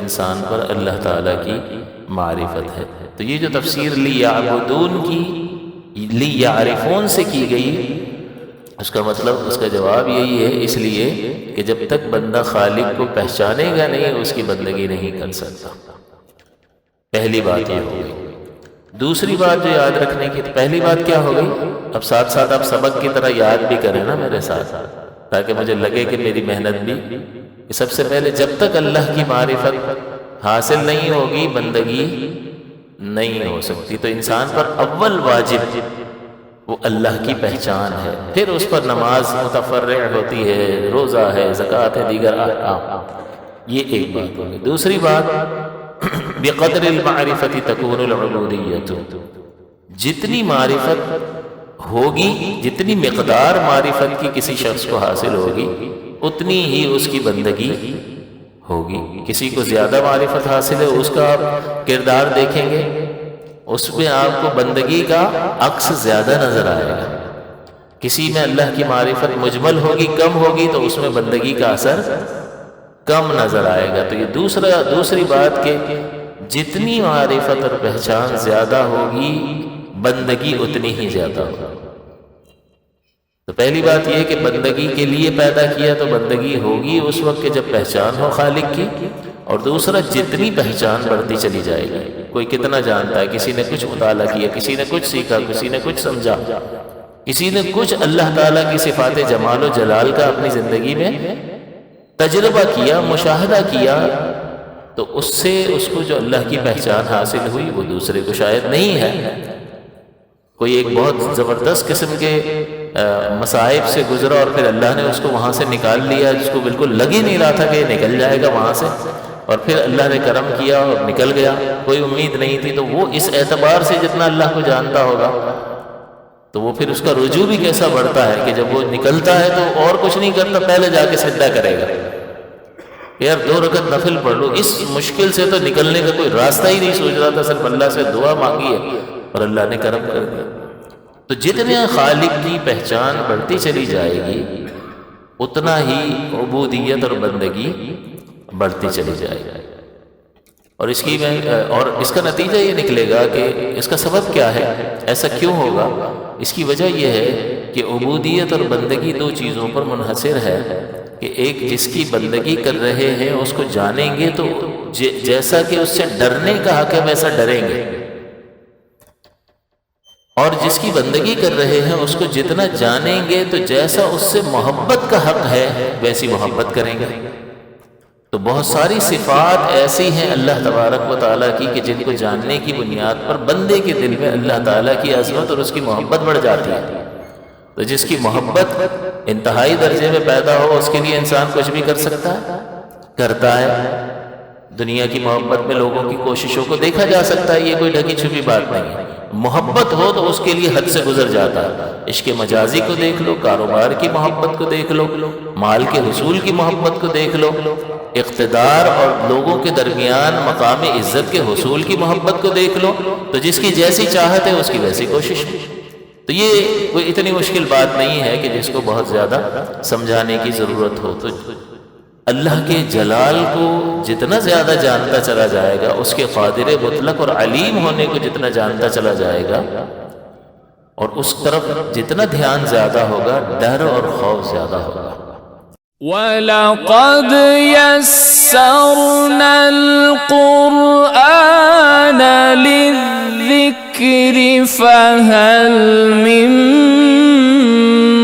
انسان پر اللہ تعالیٰ کی معرفت ہے۔ تو یہ جو تفسیر لیعبدون کی لیعرفون سے کی گئی، اس کا مطلب، اس کا جواب یہی ہے، اس لیے کہ جب تک بندہ خالق کو پہچانے گا نہیں اس کی بندگی نہیں کر سکتا۔ پہلی بات یہ ہو گئی۔ دوسری بات جو یاد رکھنے کی، پہلی بات کیا ہو گئی؟ اب ساتھ ساتھ آپ سبق کی طرح یاد بھی کریں نا میرے ساتھ، تاکہ مجھے لگے کہ میری محنت بھی۔ سب سے پہلے جب تک اللہ کی معرفت حاصل نہیں ہوگی بندگی نہیں ہو سکتی۔ تو انسان پر اول واجب وہ اللہ کی پہچان ہے، پھر اس پر نماز متفرع ہوتی ہے، روزہ ہے، زکوٰۃ ہے، دیگر احکام۔ یہ ایک بات ہوگی۔ دوسری بات، بقدر المعرفت تکون العبودیت، جتنی معرفت ہوگی، جتنی مقدار معرفت کی کسی شخص کو حاصل ہوگی اتنی ہی اس کی بندگی ہوگی۔ کسی کو زیادہ معرفت حاصل ہے، اس کا آپ کردار دیکھیں گے، اس میں آپ کو بندگی کا عکس زیادہ نظر آئے گا۔ کسی میں اللہ کی معرفت مجمل ہوگی، کم ہوگی، تو اس میں بندگی کا اثر کم نظر آئے گا۔ تو یہ دوسری بات کہ جتنی معرفت اور پہچان زیادہ ہوگی بندگی اتنی ہی زیادہ ہوگی۔ تو پہلی بات یہ کہ بندگی کے لیے پیدا کیا تو بندگی ہوگی اس وقت کہ جب پہچان ہو خالق کی، اور دوسرا جتنی پہچان بڑھتی چلی جائے گی۔ کوئی کتنا جانتا ہے، کسی نے کچھ مطالعہ کیا، کسی نے کچھ سیکھا، کسی نے کچھ سمجھا، کسی نے کچھ اللہ تعالیٰ کی صفات جمال و جلال کا اپنی زندگی میں تجربہ کیا، مشاہدہ کیا، تو اس سے اس کو جو اللہ کی پہچان حاصل ہوئی وہ دوسرے کو شاید نہیں ہے۔ کوئی ایک بہت زبردست قسم کے مصائب سے گزرا اور پھر اللہ نے اس کو وہاں سے نکال لیا، جس کو بالکل لگ ہی نہیں رہا تھا کہ یہ نکل جائے گا وہاں سے، اور پھر اللہ نے کرم کیا اور نکل گیا، کوئی امید نہیں تھی۔ تو وہ اس اعتبار سے جتنا اللہ کو جانتا ہوگا تو وہ پھر اس کا رجوع بھی کیسا بڑھتا ہے کہ جب وہ نکلتا ہے تو اور کچھ نہیں کرتا، پہلے جا کے سجدہ کرے گا، یار 2 رکعت نفل پڑھ لو۔ اس مشکل سے تو نکلنے کا کوئی راستہ ہی نہیں سوچ رہا تھا، صرف اللہ سے دعا مانگی ہے اور اللہ نے کرم کر دیا۔ تو جتنے خالق کی پہچان بڑھتی چلی جائے گی اتنا ہی عبودیت اور بندگی بڑھتی چلی جائے گی۔ اور اس کا نتیجہ یہ نکلے گا کہ اس کا سبب کیا ہے، ایسا کیوں ہوگا؟ اس کی وجہ یہ ہے کہ عبودیت اور بندگی 2 چیزوں پر منحصر ہے کہ ایک جس کی بندگی کر رہے ہیں اس کو جانیں گے تو جیسا کہ اس سے ڈرنے کا حق ہے ویسا ڈریں گے، اور جس کی بندگی کر رہے ہیں اس کو جتنا جانیں گے تو جیسا اس سے محبت کا حق ہے ویسی محبت کریں گے۔ تو بہت ساری صفات ایسی ہیں اللہ تبارک و تعالیٰ کی کہ جن کو جاننے کی بنیاد پر بندے کے دل میں اللہ تعالیٰ کی عظمت اور اس کی محبت بڑھ جاتی ہے۔ تو جس کی محبت انتہائی درجے میں پیدا ہو اس کے لیے انسان کچھ بھی کر سکتا ہے، کرتا ہے۔ دنیا کی محبت میں لوگوں کی کوششوں کو دیکھا جا سکتا ہے، یہ کوئی ڈھکی چھپی بات نہیں ہے۔ محبت ہو تو اس کے لیے حد سے گزر جاتا ہے۔ عشق مجازی کو دیکھ لو، کاروبار کی محبت کو دیکھ لو، مال کے حصول کی محبت کو دیکھ لو، اقتدار اور لوگوں کے درمیان مقام عزت کے حصول کی محبت کو دیکھ لو، تو جس کی جیسی چاہت ہے اس کی ویسی کوشش ہے۔ تو یہ کوئی اتنی مشکل بات نہیں ہے کہ جس کو بہت زیادہ سمجھانے کی ضرورت ہو۔ تو اللہ کے جلال کو جتنا زیادہ جانتا چلا جائے گا، اس کے قادر مطلق اور علیم ہونے کو جتنا جانتا چلا جائے گا، اور اس طرف جتنا دھیان زیادہ ہوگا، ڈر اور خوف زیادہ ہوگا۔ وَلَقَدْ يَسَّرْنَا الْقُرْآنَ لِلذِّكْرِ فَهَلْ مِن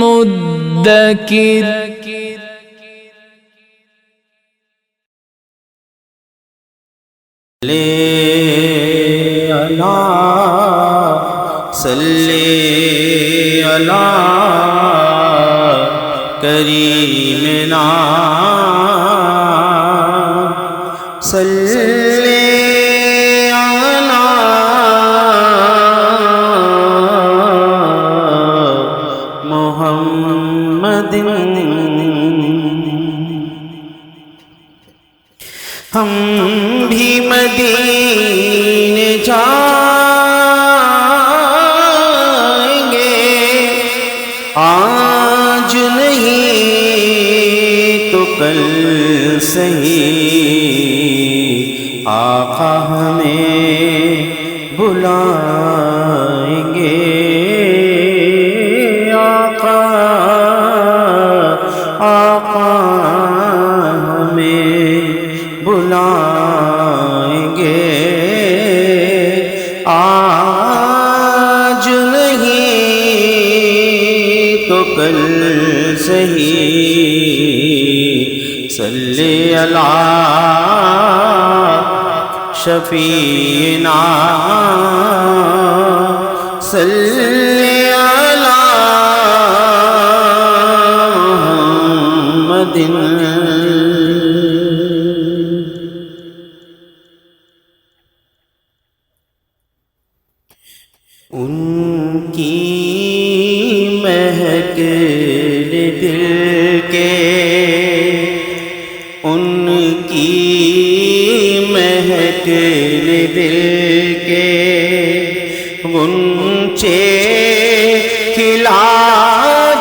مُدَّكِرٍ۔ صلی علی کریمنا صلی علی محمد۔ ہم بھی مدینے جائیں گے، آج نہیں تو کل صحیح، آقا ہمیں بلائیں گے، آقا آقا ہمیں بلائیں گے، آج نہیں تو کل صحیح، صلی اللہ شفیعنا، صلی اللہ محمد۔ ان کی مہک دل کے، ان کی مہک دل کے غنچے کھلا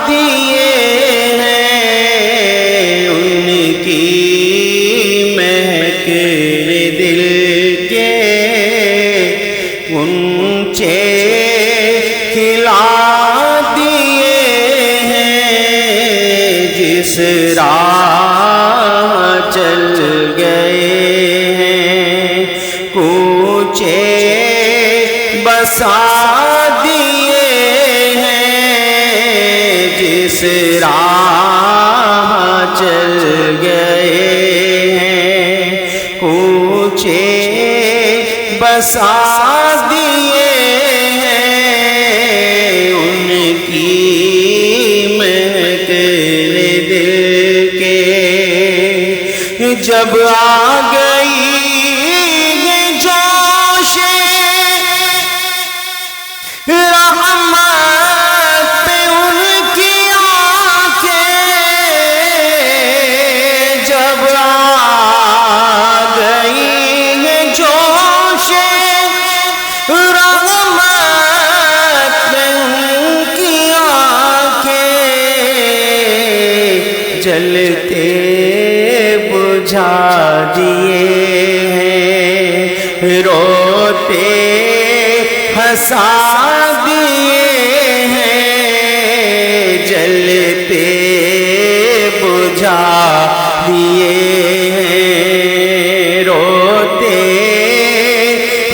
دیے ہیں، ان کی مہک دل کے غنچے کھلا دیے ہیں، جس راہ چل گئے ہیں کوچے بسا دیے ہیں، جس راہ چل گئے ہیں کوچے بسا دیے ہیں، ان کی مہک دل کے جب آ گئی جوش رحمت پہ ان کی آنکھیں، جب آ گئی جوش رحمت پہ ان کی آنکھیں، جلتے بجھا دیے ہیں، روتے ہنسا دیے ہیں، جلتے بجھا دیے ہیں، روتے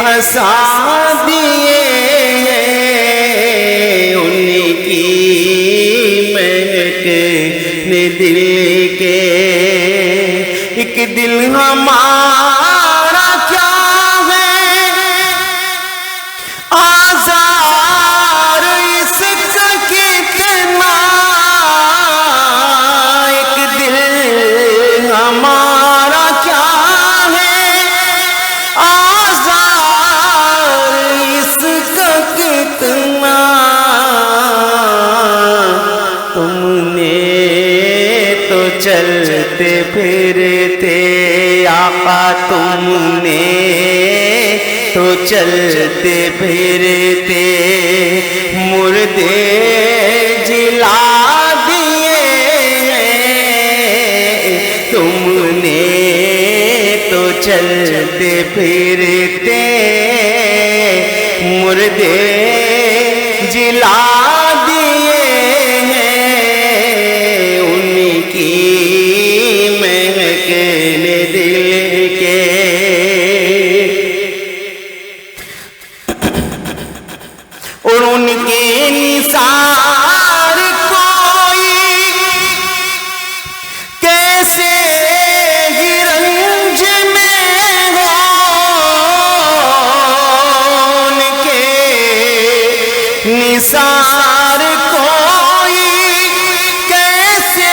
ہنسا دیے ہیں، ان کی مہک نے دل کے، ایک دل ہمارا کیا ہے آزار اس کا کتنا، ایک دل ہمارا کیا ہے آزار اس کا کتنا، تم نے تو چلتے پھرتے آقا، تم نے تو چلتے پھرتے مردے جلا دیے ہیں، تم نے تو چلتے پھرتے مردے جلا دیے ہیں، ان کی مہک دل کے اور ان کے نثار کوئی کیسے ہی رنج میں ہو، ان کے نثار کوئی کیسے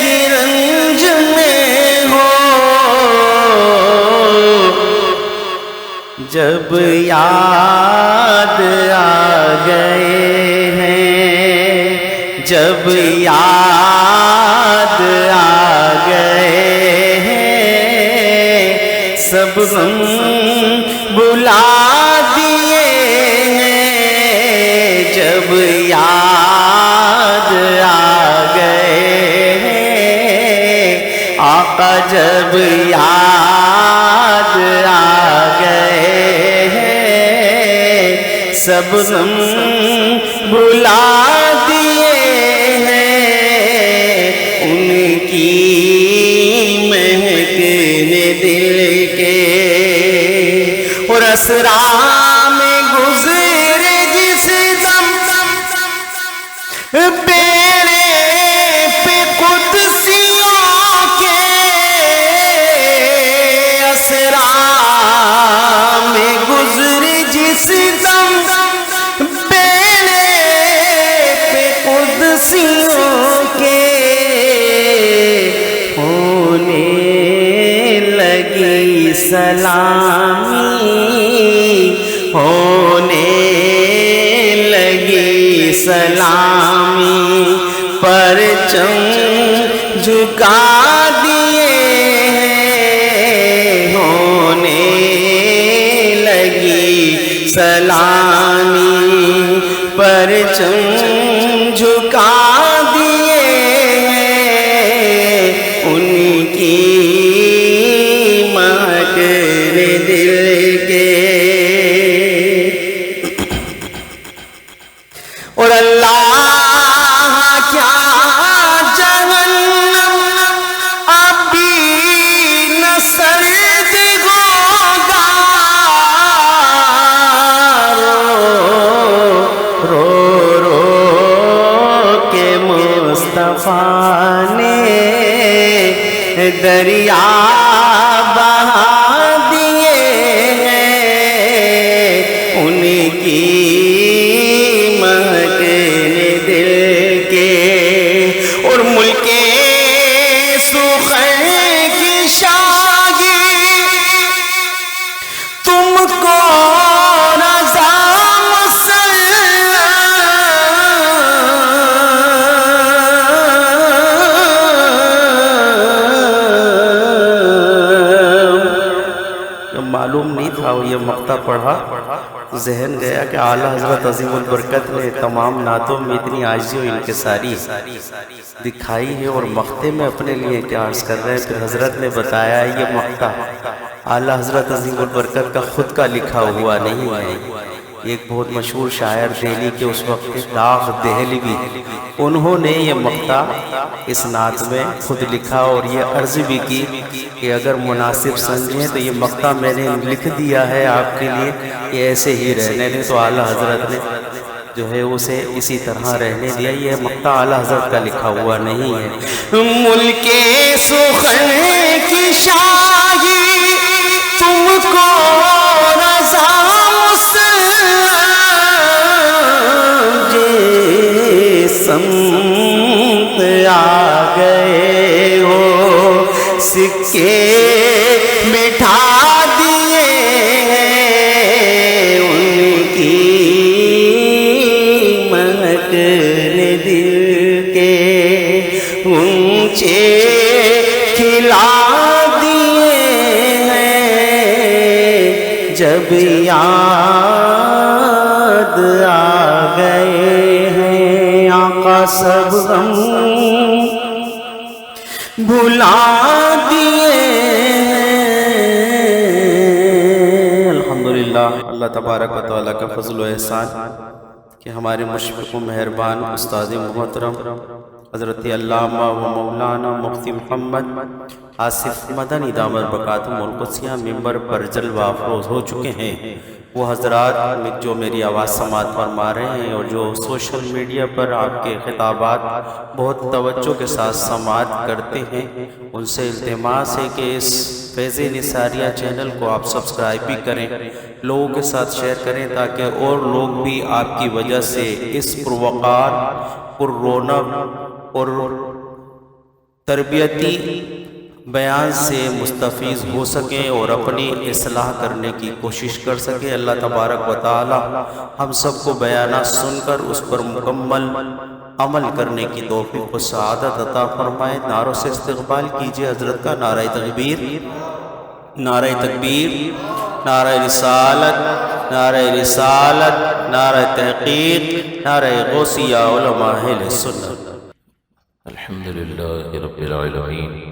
ہی رنج میں ہو، جب یاد آ گئے ہیں، جب یاد آ گئے ہیں، سب غم بلا دیے ہیں، جب یاد آ گئے ہیں آقا، جب یاد سب غم بھلا دیے ہیں ان کی مہک نے دل کے اور اسرا میں گزرے جس دم بیڑے پہ قدسیوں کے اسرا میں گزرے جس دم بیڑے پہ قدسیوں کے ہونے لگی سلامی ہونے لگی سلامی پرچم جھکا دیے ہیں ہونے لگی سلامی پرچم جھکا دیے ہیں ان کی مہک نے دل کے اور اللہ کیا جہنم ابھی نہ سرد ہوگا رو رو کے مصطفیٰ نے دریا بہا دیے ہیں ان کی مہک نے دل کے اور ملک سخن کی شاگی تم کو رضا معلوم نہیں تھا وہ یہ مقطع پڑھا ذہن گیا کہ اعلیٰ حضرت عظیم البرکت نے تمام نعتوں میں اتنی عاجزی و انکساری دکھائی ہے اور مقطع میں اپنے لیے کیا عرض کر رہے ہیں پھر حضرت نے بتایا یہ مقطع اعلیٰ حضرت عظیم البرکت کا خود کا لکھا ہوا نہیں ہے ایک بہت مشہور شاعر دہلی کے اس وقت داغ دہلوی انہوں نے یہ مقطع اس نعت میں خود لکھا اور یہ عرض بھی کی کہ اگر مناسب سمجھیں تو یہ مقطع میں نے لکھ دیا ہے آپ کے لیے یہ ایسے ہی رہنے دیں تو اعلیٰ حضرت نے جو ہے اسے اسی طرح رہنے دیا یہ مقطع اعلیٰ حضرت کا لکھا ہوا نہیں ہے ملک سخن کی شاہی تم کو رضا سمت آ گئے ہو سکے مٹھا دیے ہیں ان کی مہک نے دل کے اونچے کھلا دیے ہیں جب یاد آ گئے سب غم بھلا دیے الحمدللہ اللہ تبارک و تعالیٰ کا فضل و احسان کہ ہمارے مشفق و مہربان استاد محترم حضرت علامہ و مولانا مفتی محمد آصف مدنی دامت برکاتہم القدسیہ ممبر پر جلوہ افروز ہو چکے ہیں وہ حضرات جو میری آواز سماعت فرما رہے ہیں اور جو سوشل میڈیا پر آپ کے خطابات بہت توجہ کے ساتھ سماعت کرتے ہیں ان سے التماس ہے کہ اس فیض نثاریہ چینل کو آپ سبسکرائب بھی کریں لوگوں کے ساتھ شیئر کریں تاکہ اور لوگ بھی آپ کی وجہ سے اس پروقار پر رونق اور تربیتی بیان سے مستفیض ہو سکیں اور اپنی اصلاح کرنے کی کوشش کر سکیں اللہ تبارک و تعالی ہم سب کو بیانات سن کر اس پر مکمل عمل کرنے کی توفیق و سعادت عطا فرمائے نعروں سے استقبال کیجئے حضرت کا نعرہ تکبیر نعرہ تکبیر نعرہ رسالت نعرہ تحقیق نعرہ غوثیہ علماء اہل سنت الحمدللہ رب العالمین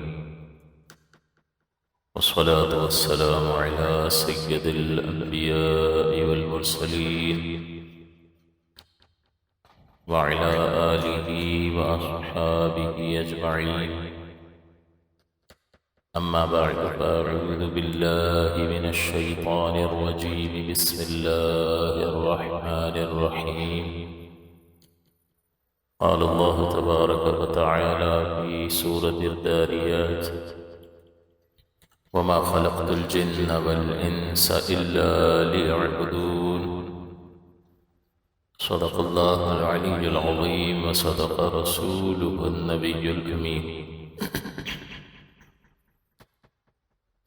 والصلاة والسلام على سيد الأنبياء والمرسلين وعلى آله وأصحابه أجمعين. أما بعد فأعوذ بالله من الشيطان الرجيم. بسم الله الرحمن الرحيم. قال الله تبارك وتعالى في سورة الذاريات: وما خلقت الجن والإنس إلا ليعبدون. صدق الله العلي العظيم وصدق رسوله النبي الأمين.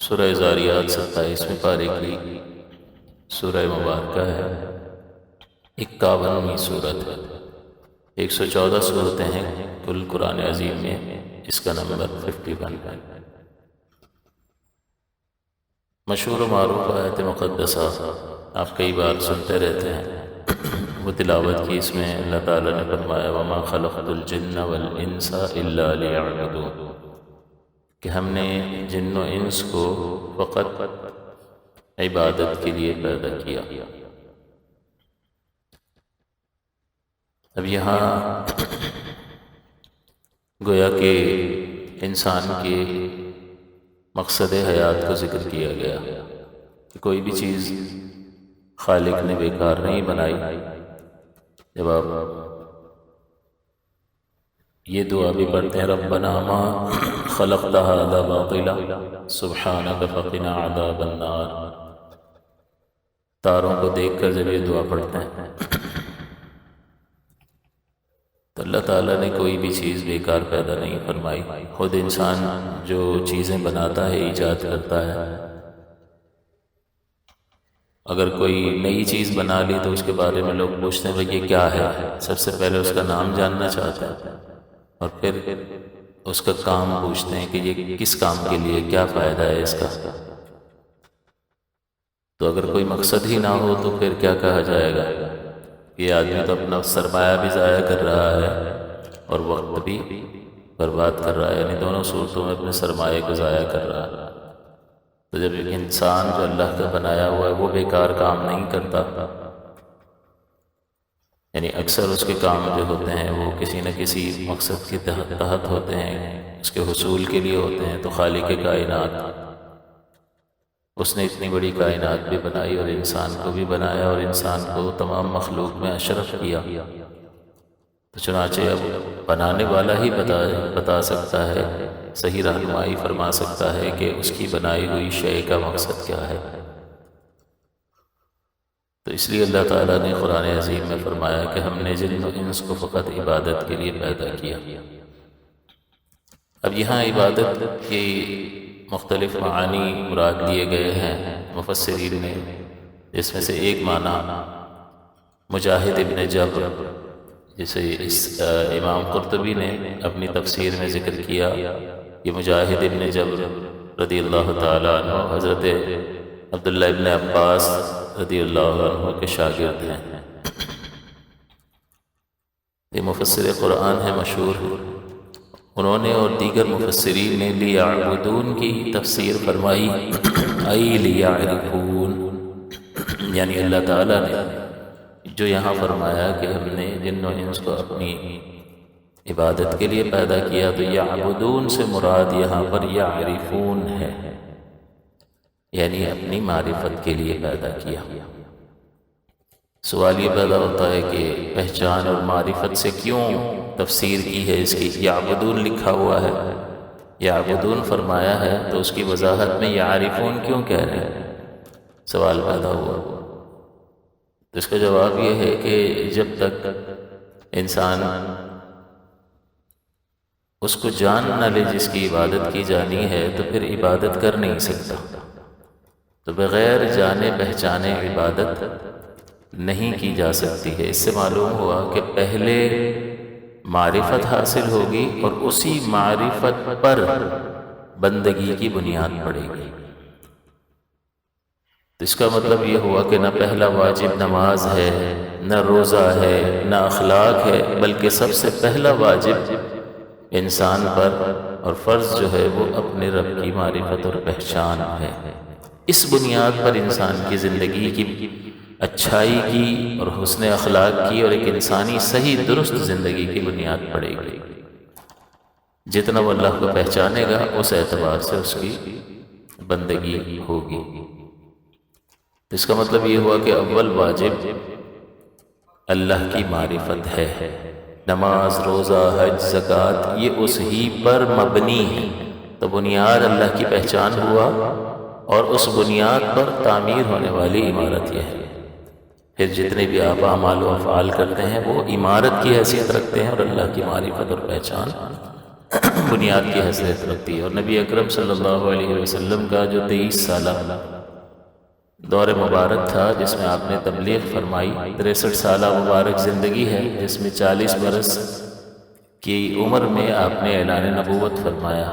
سورہ ذاریات 27ویں پارے کی سورہ مبارکہ ہے، 51ویں سورت ہے. 114 سورتیں ہیں کل قرآن عظیم میں، اس کا نمبر 51 ہے. مشہور و معروف آیت مقدسہ آپ کئی بار سنتے رہتے ہیں، وہ تلاوت کی. اس میں اللہ تعالیٰ نے فرمایا: وما خلقت الجن والانس الا لیعبدون، کہ ہم نے جن و انس کو فقط عبادت کے لیے پیدا کیا. اب یہاں گویا کہ انسان کے مقصد حیات کو ذکر کیا گیا کہ کوئی بھی چیز خالق نے بیکار نہیں بنائی. جب آپ یہ دعا بھی پڑھتے ہیں: ربنا ما خلقت هذا باطلا سبحانک فقنا عذاب النار، تاروں کو دیکھ کر جب یہ دعا پڑھتے ہیں تو اللہ تعالیٰ نے کوئی بھی چیز بیکار پیدا نہیں فرمائی. خود انسان جو چیزیں بناتا ہے، ایجاد کرتا ہے، اگر کوئی نئی چیز بنا لی تو اس کے بارے میں لوگ پوچھتے ہیں بھئی یہ کیا ہے، سب سے پہلے اس کا نام جاننا چاہتے ہیں اور پھر اس کا کام پوچھتے ہیں کہ یہ کس کام کے لیے، کیا فائدہ ہے اس کا. تو اگر کوئی مقصد ہی نہ ہو تو پھر کیا کہا جائے گا؟ یہ آدمی تو اپنا سرمایہ بھی ضائع کر رہا ہے اور وقت بھی برباد کر رہا ہے، یعنی دونوں صورتوں میں اپنے سرمایہ کو ضائع کر رہا ہے. تو جب ایک انسان جو اللہ کا بنایا ہوا ہے وہ بیکار کام نہیں کرتا، یعنی اکثر اس کے کام جو ہوتے ہیں وہ کسی نہ کسی مقصد کے تحت ہوتے ہیں، اس کے حصول کے لیے ہوتے ہیں. تو خالق کائنات، اس نے اتنی بڑی کائنات بھی بنائی اور انسان کو بھی بنایا اور انسان کو تمام مخلوق میں اشرف کیا. تو چنانچہ اب بنانے والا ہی بتا سکتا ہے، صحیح رہنمائی فرما سکتا ہے کہ اس کی بنائی ہوئی شے کا مقصد کیا ہے. تو اس لیے اللہ تعالیٰ نے قرآن عظیم میں فرمایا کہ ہم نے جن و انس کو فقط عبادت کے لیے پیدا کیا. اب یہاں عبادت کی مختلف معانی مراد لیے گئے ہیں مفسرین نے، جس میں سے ایک معنی مجاہد ابن جبر، جسے امام قرطبی نے اپنی تفسیر میں ذکر کیا. یہ مجاہد ابن جبر رضی اللہ تعالیٰ عنہ حضرت عبداللہ ابن عباس رضی اللہ عنہ کے شاگرد ہیں. یہ مفسر قرآن ہے، مشہور. انہوں نے اور دیگر مفسرین نے لیعبدون کی تفسیر فرمائی، ای لیعرفون، یعنی اللہ تعالیٰ نے جو یہاں فرمایا کہ ہم نے جن و انس کو اپنی عبادت کے لیے پیدا کیا، تو یعبدون سے مراد یہاں پر یعرفون ہے، یعنی اپنی معرفت کے لیے پیدا کیا. سوال یہ پیدا ہوتا ہے کہ پہچان اور معرفت سے کیوں تفسیر کی ہے اس کی؟ یعبدون لکھا ہوا ہے، یعبدون فرمایا ہے، تو اس کی وضاحت میں یعرفون کیوں کہہ رہے ہیں؟ سوال پیدا ہوا. تو اس کا جواب یہ ہے کہ جب تک انسان اس کو جان نہ لے جس کی عبادت کی جانی ہے تو پھر عبادت کر نہیں سکتا. تو بغیر جانے پہچانے عبادت نہیں کی جا سکتی ہے. اس سے معلوم ہوا کہ پہلے معرفت حاصل ہوگی اور اسی معرفت پر بندگی کی بنیاد پڑے گی. تو اس کا مطلب یہ ہوا کہ نہ پہلا واجب نماز ہے، نہ روزہ ہے، نہ اخلاق ہے، بلکہ سب سے پہلا واجب انسان پر اور فرض جو ہے وہ اپنے رب کی معرفت اور پہچان ہے. اس بنیاد پر انسان کی زندگی کی اچھائی کی اور حسن اخلاق کی اور ایک انسانی صحیح درست زندگی کی بنیاد پڑے گی۔ جتنا وہ اللہ کو پہچانے گا اس اعتبار سے اس کی بندگی ہوگی۔ اس کا مطلب یہ ہوا کہ اول واجب اللہ کی معرفت ہے۔ نماز، روزہ، حج، زکوٰۃ یہ اس ہی پر مبنی ہے، تو بنیاد اللہ کی پہچان ہوا اور اس بنیاد پر تعمیر ہونے والی عمارت یہ ہے۔ پھر جتنے بھی آپ اعمال و افعال کرتے ہیں وہ عمارت کی حیثیت رکھتے ہیں اور اللہ کی معرفت اور پہچان بنیاد کی حیثیت رکھتی ہے۔ اور نبی اکرم صلی اللہ علیہ وسلم کا جو 23 سالہ دور مبارک تھا جس میں آپ نے تبلیغ فرمائی، 63 سالہ مبارک زندگی ہے جس میں 40 برس کی عمر میں آپ نے اعلان نبوت فرمایا،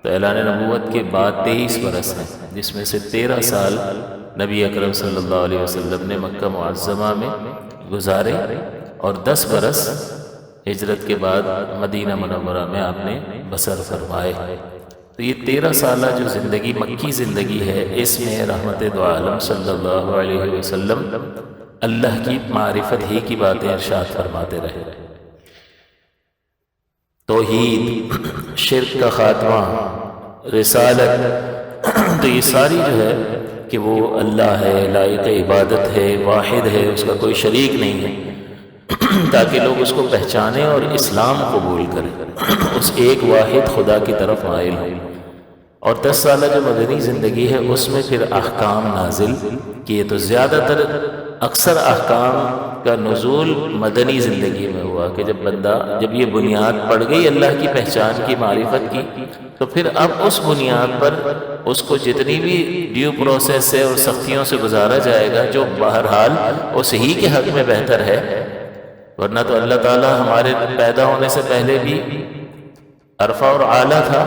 تو اعلان نبوت کے بعد 23 برس ہیں جس میں سے 13 سال نبی اکرم صلی اللہ علیہ وسلم نے مکہ معظمہ میں گزارے اور 10 برس ہجرت کے بعد مدینہ منورہ میں آپ نے بسر فرمائے۔ تو یہ 13 سالہ جو زندگی مکی زندگی ہے اس میں رحمت دو عالم صلی اللہ علیہ وسلم اللہ کی معرفت ہی کی باتیں ارشاد فرماتے رہے۔ توحید، شرک کا خاتمہ، رسالت، تو یہ ساری جو ہے کہ وہ اللہ ہے، لائق عبادت ہے، واحد ہے، اس کا کوئی شریک نہیں ہے، تاکہ لوگ اس کو پہچانیں اور اسلام قبول کریں، اس ایک واحد خدا کی طرف مائل ہوں۔ اور 10 سالہ جو مدنی زندگی ہے اس میں پھر احکام نازل کیے، تو زیادہ تر اکثر احکام کا نزول مدنی زندگی میں ہوا کہ جب یہ بنیاد پڑ گئی اللہ کی پہچان کی، معرفت کی، تو پھر اب اس بنیاد پر اس کو جتنی بھی ڈیو پروسیس سے اور سختیوں سے گزارا جائے گا جو بہرحال اس ہی کے حق میں بہتر ہے، ورنہ تو اللہ تعالیٰ ہمارے پیدا ہونے سے پہلے بھی عرفہ اور اعلیٰ تھا،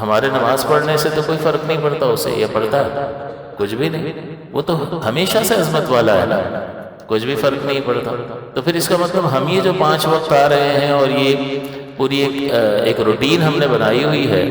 ہمارے نماز پڑھنے سے تو کوئی فرق نہیں پڑتا اسے، یہ پڑھتا ہے کچھ بھی نہیں، وہ تو ہمیشہ سے عظمت والا ہے نا، کچھ بھی فرق نہیں پڑتا۔ تو پھر اس کا مطلب ہم یہ جو 5 وقت آ رہے ہیں اور یہ پوری ایک روٹین ہم نے بنائی ہوئی ہے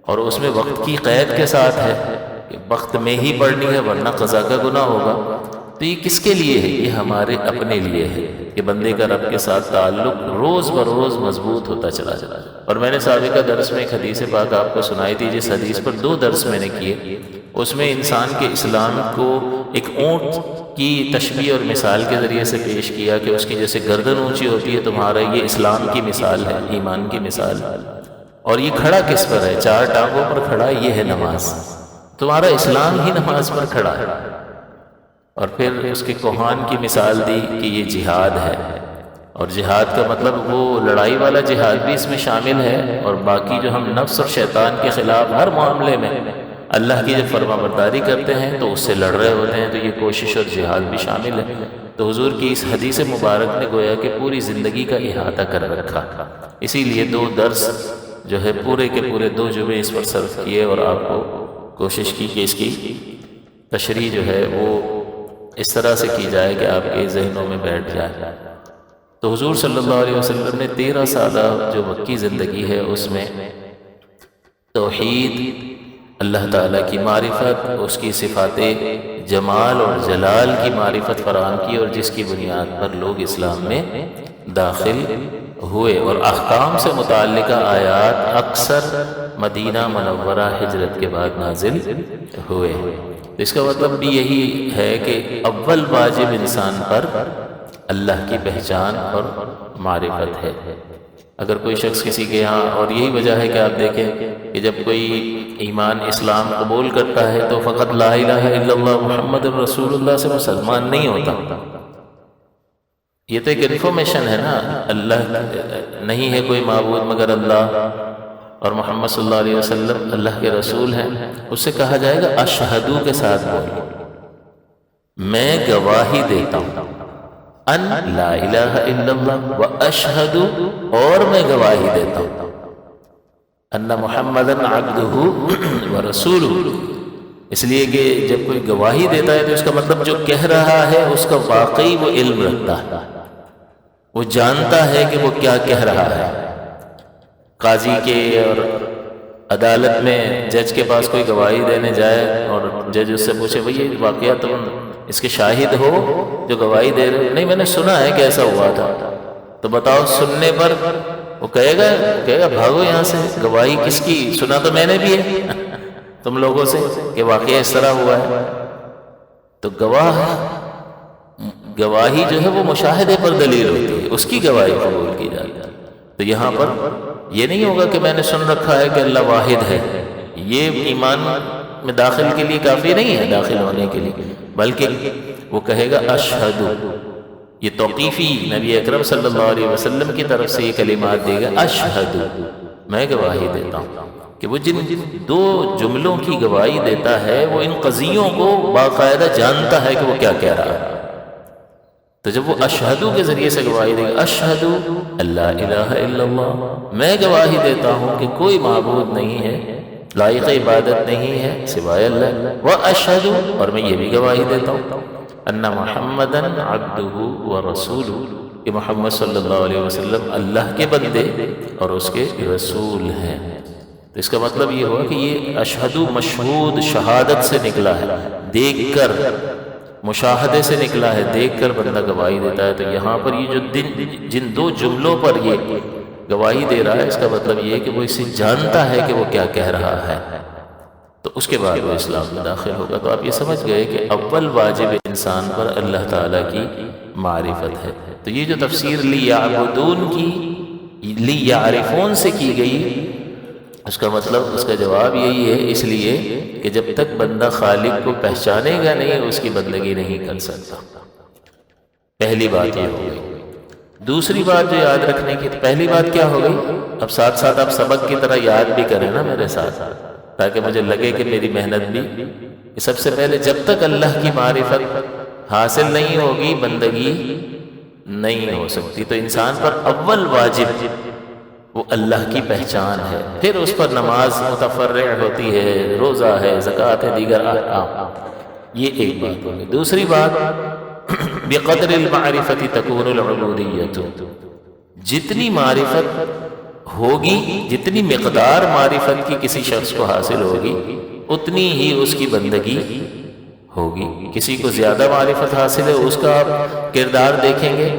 اور اس میں وقت کی قید کے ساتھ ہے کہ وقت میں ہی پڑھنی ہے ورنہ قضا کا گناہ ہوگا، تو یہ کس کے لیے ہے؟ یہ ہمارے اپنے لیے ہے کہ بندے کا رب کے ساتھ تعلق روز بروز مضبوط ہوتا چلا جائے۔ اور میں نے سابقہ درس میں ایک حدیث پاک آپ کو سنائی تھی، جس حدیث پر 2 درس میں نے کیے، اس میں انسان کے اسلام کو ایک اونٹ کی تشبیہ اور مثال کے ذریعے سے پیش کیا کہ اس کی جیسے گردن اونچی ہوتی ہے تمہارا، یہ اسلام کی مثال ہے، ایمان کی مثال، اور یہ کھڑا کس پر ہے؟ 4 ٹانگوں پر کھڑا، یہ ہے نماز، تمہارا اسلام ہی نماز پر کھڑا ہے۔ اور پھر اس کے کوہان کی مثال دی کہ یہ جہاد ہے، اور جہاد کا مطلب وہ لڑائی والا جہاد بھی اس میں شامل ہے، اور باقی جو ہم نفس اور شیطان کے خلاف ہر معاملے میں اللہ کی جب فرما برداری کرتے ہیں تو اس سے لڑ رہے ہوتے ہیں، تو یہ کوشش اور جہاد بھی شامل ہے۔ تو حضور کی اس حدیث مبارک نے گویا کہ پوری زندگی کا احاطہ کر رکھا، اسی لیے 2 درس جو ہے پورے کے پورے 2 جمعے اس پر صرف کیے اور آپ کو کوشش کی کہ اس کی تشریح جو ہے وہ اس طرح سے کی جائے کہ آپ کے ذہنوں میں بیٹھ جائے۔ تو حضور صلی اللہ علیہ وسلم نے 13 سالہ جو مکی زندگی ہے اس میں توحید، اللہ تعالیٰ کی معرفت، اس کی صفات جمال اور جلال کی معرفت فراہم کی، اور جس کی بنیاد پر لوگ اسلام میں داخل ہوئے، اور احکام سے متعلقہ آیات اکثر مدینہ منورہ ہجرت کے بعد نازل ہوئے۔ اس کا مطلب بھی یہی ہے کہ اول واجب انسان پر اللہ کی پہچان اور معرفت ہے۔ اگر کوئی شخص کسی کے یہاں، اور یہی وجہ ہے کہ آپ دیکھیں کہ جب کوئی ایمان اسلام قبول کرتا ہے تو فقط لا الہ الا اللہ محمد رسول اللہ سے مسلمان نہیں ہوتا، یہ تو ایک انفارمیشن ہے نا، اللہ نہیں ہے کوئی معبود مگر اللہ، اور محمد صلی اللہ علیہ وسلم اللہ کے رسول ہیں، اس سے کہا جائے گا اشہدو کے ساتھ بول، میں گواہی دیتا ہوں ان لا الہ الا اللہ و اشہد، اور میں گواہی دیتا ہوں ان محمدن عبدہ و رسولہ، اس لیے کہ جب کوئی گواہی دیتا ہے تو اس کا مطلب جو کہہ رہا ہے اس کا واقعی وہ علم رکھتا ہے، وہ جانتا ہے کہ وہ کیا کہہ رہا ہے۔ قاضی کے اور عدالت میں جج کے پاس کوئی گواہی دینے جائے اور جج اس سے پوچھے بھئی یہ واقعہ تم اس کے شاہد ہو جو گواہی دے رہے؟ نہیں، میں نے سنا ہے کہ ایسا ہوا تھا۔ تو بتاؤ، سننے پر وہ کہے گا بھاگو یہاں سے، گواہی کس کی؟ سنا تو میں نے بھی ہے تم لوگوں سے کہ واقعہ اس طرح ہوا ہے۔ تو گواہی جو ہے وہ مشاہدے پر دلیل ہوتی ہے، اس کی گواہی قبول کی جاتی ہے۔ تو یہاں پر یہ نہیں ہوگا کہ میں نے سن رکھا ہے کہ اللہ واحد ہے، یہ ایمان میں داخل کے لیے کافی نہیں ہے، داخل ہونے کے لیے، بلکہ وہ کہے گا اشہد۔ یہ توقیفی نبی اکرم صلی اللہ علیہ وسلم کی طرف سے یہ کلمات دے گا، اشہد، میں گواہی دیتا ہوں، کہ وہ جن دو جملوں کی گواہی دیتا ہے وہ ان قضیوں کو باقاعدہ جانتا ہے کہ وہ کیا کہہ رہا ہے۔ تو جب وہ اشہدو کے ذریعے سے گواہی دے گا، اشہدو اللہ الہ الا اللہ، میں گواہی دیتا ہوں کہ کوئی معبود نہیں ہے، لائق عبادت نہیں ہے سوائے اللہ، واشہدو، اور میں یہ بھی گواہی دیتا ہوں ان محمدًا عبدہ ورسولہ، کہ محمد صلی اللہ علیہ وسلم اللہ کے بندے اور اس کے رسول ہیں۔ تو اس کا مطلب یہ ہوا کہ یہ اشہدو مشہود شہادت سے نکلا ہے، دیکھ کر، مشاہدے سے نکلا ہے، دیکھ کر بندہ گواہی دیتا ہے۔ تو یہاں پر یہ جو جن دو جملوں پر یہ گواہی دے رہا ہے، اس کا مطلب یہ ہے کہ وہ اسے جانتا ہے کہ وہ کیا کہہ رہا ہے، تو اس کے بعد وہ اسلام میں داخل ہوگا۔ تو آپ یہ سمجھ گئے کہ اول واجب انسان پر اللہ تعالیٰ کی معرفت ہے۔ تو یہ جو تفسیر لیعبدون کی لیعرفون سے کی گئی، اس کا مطلب، اس کا جواب یہی ہے، اس لیے کہ جب تک بندہ خالق کو پہچانے گا نہیں، اس کی بندگی نہیں کر سکتا۔ پہلی بات یہ ہو گئی۔ دوسری بات جو یاد رکھنے کی، پہلی بات کیا ہو گئی؟ اب ساتھ ساتھ آپ سبق کی طرح یاد بھی کریں نا میرے ساتھ، تاکہ مجھے لگے کہ میری محنت بھی۔ سب سے پہلے جب تک اللہ کی معرفت حاصل نہیں ہوگی، بندگی نہیں ہو سکتی۔ تو انسان پر اول واجب وہ اللہ کی پہچان ہے، پھر اس پر نماز متفرع ہوتی ہے، روزہ ہے، زکوٰۃ ہے، دیگر احکام۔ یہ ایک بات ہوگی۔ دوسری بات، بقدر المعرفت تکون العبودیت، جتنی معرفت ہوگی، جتنی مقدار معرفت کی کسی شخص کو حاصل ہوگی، اتنی ہی اس کی بندگی ہوگی۔ کسی کو زیادہ معرفت حاصل ہے، اس کا آپ کردار دیکھیں گے،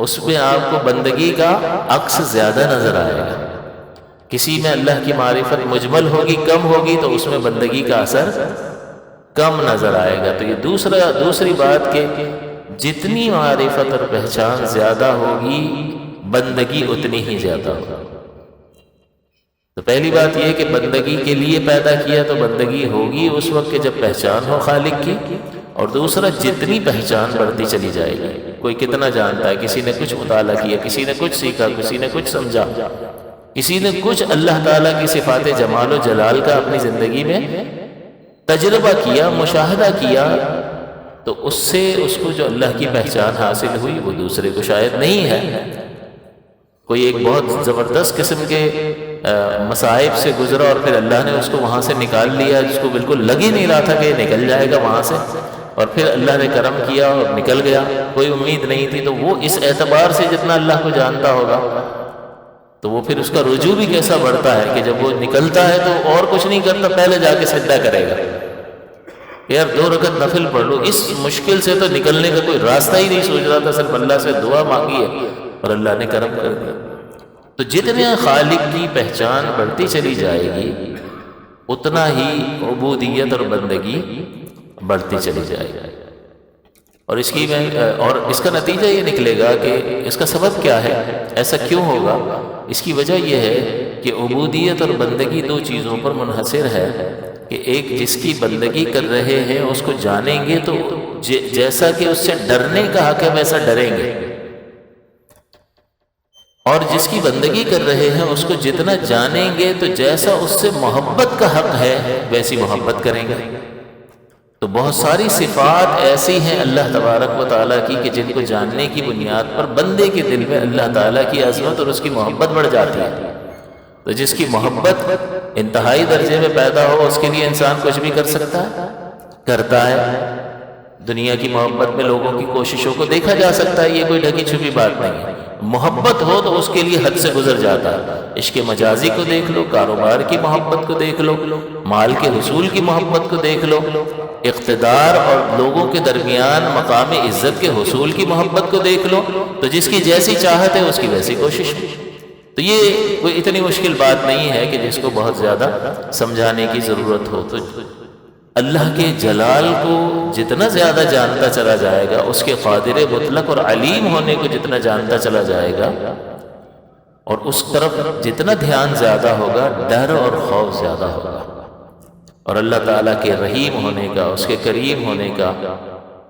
اس میں آپ کو بندگی کا عکس زیادہ نظر آئے گا۔ کسی میں اللہ کی معرفت مجمل ہوگی، کم ہوگی، تو اس میں بندگی کا اثر کم نظر آئے گا۔ تو یہ دوسری بات کہ جتنی معرفت اور پہچان زیادہ ہوگی، بندگی اتنی ہی زیادہ ہوگی۔ تو پہلی بات یہ کہ بندگی کے لیے پیدا کیا، تو بندگی ہوگی اس وقت کہ جب پہچان ہو خالق کی۔ اور دوسرا، جتنی پہچان بڑھتی چلی جائے گی، کوئی کتنا جانتا ہے، کسی نے کچھ مطالعہ کیا، کسی نے کچھ سیکھا، کسی نے کچھ سمجھا، کسی نے کچھ اللہ تعالیٰ کی صفات جمال و جلال کا اپنی زندگی میں تجربہ کیا، مشاہدہ کیا، تو اس سے اس کو جو اللہ کی پہچان حاصل ہوئی وہ دوسرے کو شاید نہیں ہے۔ کوئی ایک بہت زبردست قسم کے مصائب سے گزرا اور پھر اللہ نے اس کو وہاں سے نکال لیا، جس کو بالکل لگ ہی نہیں رہا تھا کہ یہ نکل جائے گا وہاں سے، اور پھر اللہ نے کرم کیا اور نکل گیا، کوئی امید نہیں تھی۔ تو وہ اس اعتبار سے جتنا اللہ کو جانتا ہوگا، تو وہ پھر اس کا رجوع بھی کیسا بڑھتا ہے کہ جب وہ نکلتا ہے تو اور کچھ نہیں کرتا، پہلے جا کے سجدہ کرے گا، یار 2 رکعت نفل پڑھ لو۔ اس مشکل سے تو نکلنے کا کوئی راستہ ہی نہیں سوچ رہا تھا، صرف اللہ سے دعا مانگی ہے اور اللہ نے کرم کر دیا۔ تو جتنے خالق کی پہچان بڑھتی چلی جائے گی، اتنا ہی عبودیت اور بندگی بڑھتی چلی جائے گی۔ اور اس کا نتیجہ یہ نکلے گا کہ اس کا سبب کیا ہے، ایسا کیوں ہوگا؟ اس کی وجہ یہ ہے کہ عبودیت اور بندگی 2 چیزوں پر منحصر ہے، کہ ایک جس کی بندگی کر رہے ہیں اس کو جانیں گے تو جیسا کہ اس سے ڈرنے کا حق ہے ویسا ڈریں گے، اور جس کی بندگی کر رہے ہیں اس کو جتنا جانیں گے تو جیسا اس سے محبت کا حق ہے ویسی محبت کریں گے۔ تو بہت ساری صفات ایسی ہیں اللہ تبارک و تعالیٰ کی کہ جن کو جاننے کی بنیاد پر بندے کے دل میں اللہ تعالیٰ کی عظمت اور اس کی محبت بڑھ جاتی ہے۔ تو جس کی محبت انتہائی درجے میں پیدا ہو، اس کے لیے انسان کچھ بھی کر سکتا ہے، کرتا ہے۔ دنیا کی محبت میں لوگوں کی کوششوں کو دیکھا جا سکتا ہے، یہ کوئی ڈھکی چھپی بات نہیں ہے۔ محبت ہو تو اس کے لیے حد سے گزر جاتا ہے. عشق مجازی کو دیکھ لو، کاروبار کی محبت کو دیکھ لو، مال کے حصول کی محبت کو دیکھ لو، اقتدار اور لوگوں کے درمیان مقام عزت کے حصول کی محبت کو دیکھ لو، تو جس کی جیسی چاہت ہے اس کی ویسی کوشش. تو یہ کوئی اتنی مشکل بات نہیں ہے کہ جس کو بہت زیادہ سمجھانے کی ضرورت ہو. تو اللہ کے جلال کو جتنا زیادہ جانتا چلا جائے گا، اس کے قادر مطلق اور علیم ہونے کو جتنا جانتا چلا جائے گا، اور اس طرف جتنا دھیان زیادہ ہوگا، ڈر اور خوف زیادہ ہوگا. اور اللہ تعالیٰ کے رحیم ہونے کا، اس کے کریم ہونے کا،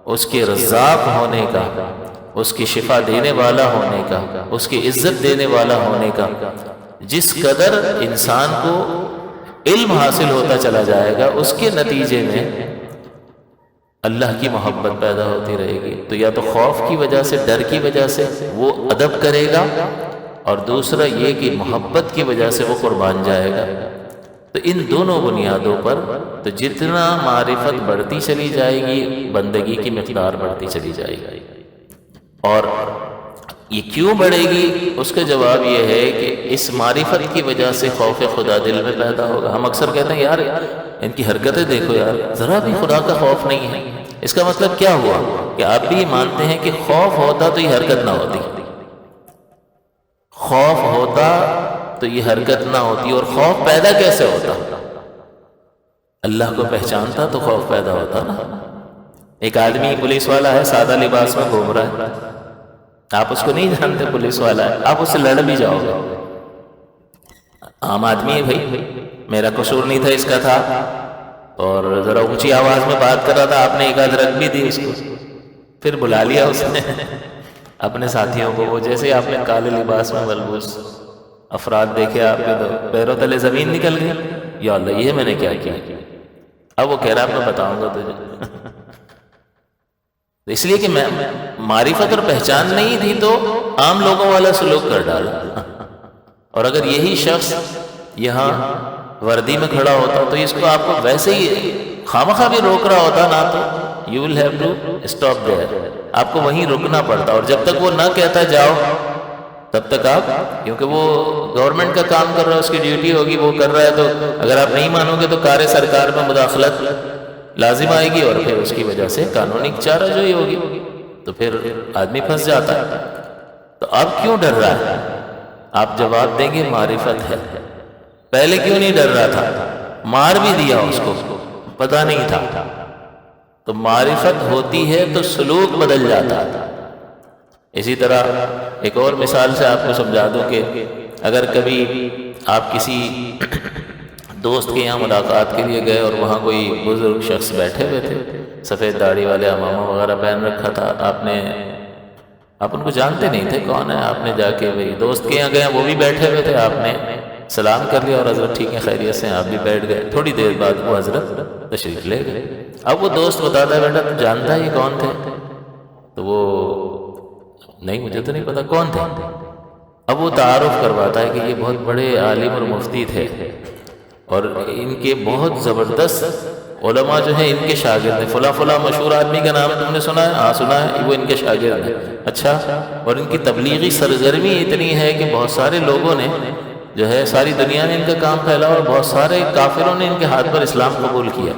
اس کے رزاق ہونے کا، اس کی شفا دینے والا ہونے کا، اس کی عزت دینے والا ہونے کا جس قدر انسان کو علم حاصل ہوتا چلا جائے گا، اس کے نتیجے میں اللہ کی محبت پیدا ہوتی رہے گی. تو یا تو خوف کی وجہ سے، ڈر کی وجہ سے وہ ادب کرے گا، اور دوسرا یہ کہ محبت کی وجہ سے وہ قربان جائے گا. تو ان دونوں بنیادوں پر تو جتنا معرفت بڑھتی چلی جائے گی، بندگی کی مقدار بڑھتی چلی جائے گی. اور یہ کیوں بڑھے گی؟ اس کا جواب یہ ہے کہ اس معرفت کی وجہ سے خوف خدا دل میں پیدا ہوگا. ہم اکثر کہتے ہیں یار ان کی حرکتیں دیکھو یار، ذرا بھی خدا کا خوف نہیں ہے. اس کا مطلب کیا ہوا کہ آپ بھی مانتے ہیں کہ خوف ہوتا تو یہ حرکت نہ ہوتی، خوف ہوتا تو یہ حرکت نہ ہوتی. اور خوف پیدا کیسے ہوتا؟ اللہ کو پہچانتا تو خوف پیدا ہوتا نا. ایک آدمی پولیس والا ہے، سادہ لباس میں گھوم رہا ہے، آپ اس کو نہیں جانتے پولیس والا ہے، آپ اس سے لڑ بھی جاؤ گے. عام آدمی ہے بھائی، میرا قصور نہیں تھا، اس کا تھا، اور ذرا اونچی آواز میں بات کر رہا تھا، آپ نے ایک آدھ رکھ بھی دی اس کو، پھر بلا لیا اس نے اپنے ساتھیوں کو. وہ جیسے آپ نے کالے لباس میں ملبوس افراد دیکھے، آپ کے تو پیروں تلے زمین نکل گئی. یا اللہ یہ میں نے کیا کیا؟ اب وہ کہہ رہا ہے میں بتاؤں گا تجھے. اس لیے کہ میں معرفت اور پہچان نہیں تھی تو عام لوگوں والا سلوک کر ڈالا. اور اگر یہی شخص یہاں وردی میں کھڑا ہوتا تو اس کو آپ کو ویسے ہی خامخواہ بھی روک رہا ہوتا نا، تو you will have to stop there, آپ کو وہیں رکنا پڑتا. اور جب تک وہ نہ کہتا جاؤ تب تک آپ، کیونکہ وہ گورنمنٹ کا کام کر رہا ہے، اس کی ڈیوٹی ہوگی، وہ کر رہا ہے. تو اگر آپ نہیں مانو گے تو کار سرکار میں مداخلت لازم آئے گی، اور پھر اس کی وجہ سے قانونی چارہ جوئی ہوگی. تو پھر آدمی پھنس جاتا ہے. تو اب کیوں ڈر رہا ہے؟ آپ جواب دیں گے معرفت ہے. پہلے کیوں نہیں ڈر رہا تھا؟ مار بھی دیا اس کو، پتہ نہیں تھا. تو معرفت ہوتی ہے تو سلوک بدل جاتا ہے. اسی طرح ایک اور مثال سے آپ کو سمجھا دوں کہ اگر کبھی آپ کسی دوست کے یہاں ملاقات کے لیے گئے اور وہاں کوئی بزرگ شخص بیٹھے ہوئے تھے، سفید داڑھی والے امامہ وغیرہ پہن رکھا تھا، آپ ان کو جانتے نہیں تھے کون ہے. آپ نے جا کے بھائی دوست کے یہاں گئے، وہ بھی بیٹھے ہوئے تھے، آپ نے سلام کر لیا اور حضرت ٹھیک ہے خیریت سے، آپ بھی بیٹھ گئے. تھوڑی دیر بعد وہ حضرت تشریف لے گئے. اب وہ دوست بتاتا ہے بیٹا تو جانتا ہے یہ کون تھے؟ تو وہ نہیں مجھے تو نہیں پتا کون تھے. اب وہ تعارف کرواتا ہے کہ یہ بہت بڑے عالم اور مفتی تھے، اور ان کے بہت زبردست علماء جو ہیں ان کے شاگرد ہیں. فلاں فلاں مشہور آدمی کا نام تم نے سنا ہے؟ ہاں سنا ہے، وہ ان کے شاگرد ہیں. اچھا، اور ان کی تبلیغی سرگرمی اتنی ہے کہ بہت سارے لوگوں نے جو ہے ساری دنیا میں ان کا کام پھیلا، اور بہت سارے کافروں نے ان کے ہاتھ پر اسلام قبول کیا.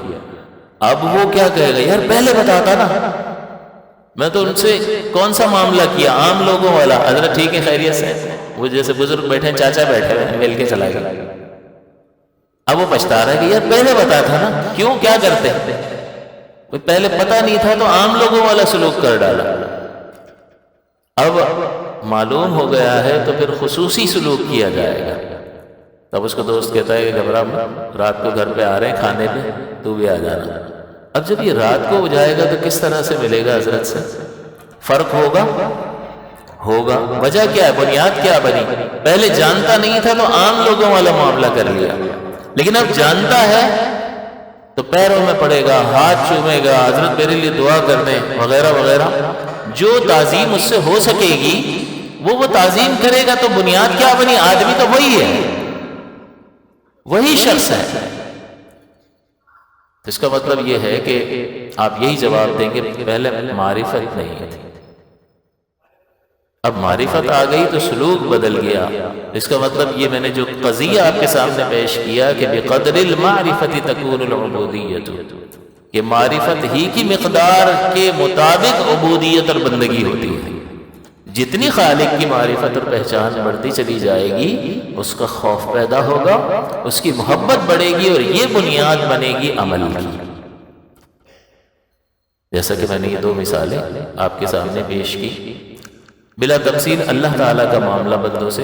اب وہ کیا کہے گا؟ یار پہلے بتاتا نا، میں تو ان سے کون سا معاملہ کیا، عام لوگوں والا. حضرت ٹھیک ہے خیریت سے، وہ جیسے بزرگ بیٹھے ہیں، چاچا بیٹھے ہیں، مل کے چلا گیا. اب وہ پچھتا رہا ہے کہ یار پہلے بتا تھا نا، کیوں کیا کرتے؟ پہلے پتہ نہیں تھا تو عام لوگوں والا سلوک کر ڈالا. اب معلوم ہو گیا ہے تو پھر خصوصی سلوک کیا جائے گا. تب اس کو دوست کہتا ہے کہ گھبرا مت، رات کو گھر پہ آ رہے ہیں کھانے پہ، تو بھی آ جانا. اب جب یہ رات کو ہو جائے گا تو کس طرح سے ملے گا حضرت سے؟ فرق ہوگا. وجہ کیا ہے؟ بنیاد کیا بنی؟ پہلے جانتا نہیں تھا تو عام لوگوں والا معاملہ کر لیا، لیکن اب جانتا ہے تو پیروں میں پڑے گا، ہاتھ چومے گا، حضرت میرے لیے دعا کرنے وغیرہ وغیرہ. جو تعظیم اس سے ہو سکے گی وہ تعظیم کرے گا. تو بنیاد کیا بنی؟ آدمی تو وہی ہے، وہی شخص ہے. اس کا مطلب یہ ہے کہ آپ یہی جواب دیں گے پہلے معرفت نہیں ہے. اب معرفت آ گئی تو سلوک بدل گیا. اس کا مطلب یہ میں نے جو قضیہ آپ کے سامنے پیش کیا کہ بقدر المعرفت تکون العبودیت، کہ معرفت ہی کی مقدار کے مطابق عبودیت اور بندگی ہوتی ہے. جتنی خالق کی معرفت اور پہچان بڑھتی چلی جائے گی اس کا خوف پیدا ہوگا، اس کی محبت بڑھے گی، اور یہ بنیاد بنے گی عمل کی. جیسا کہ میں نے یہ دو مثالیں آپ کے سامنے پیش کی. بلا تفصیل اللہ تعالیٰ کا معاملہ بندوں سے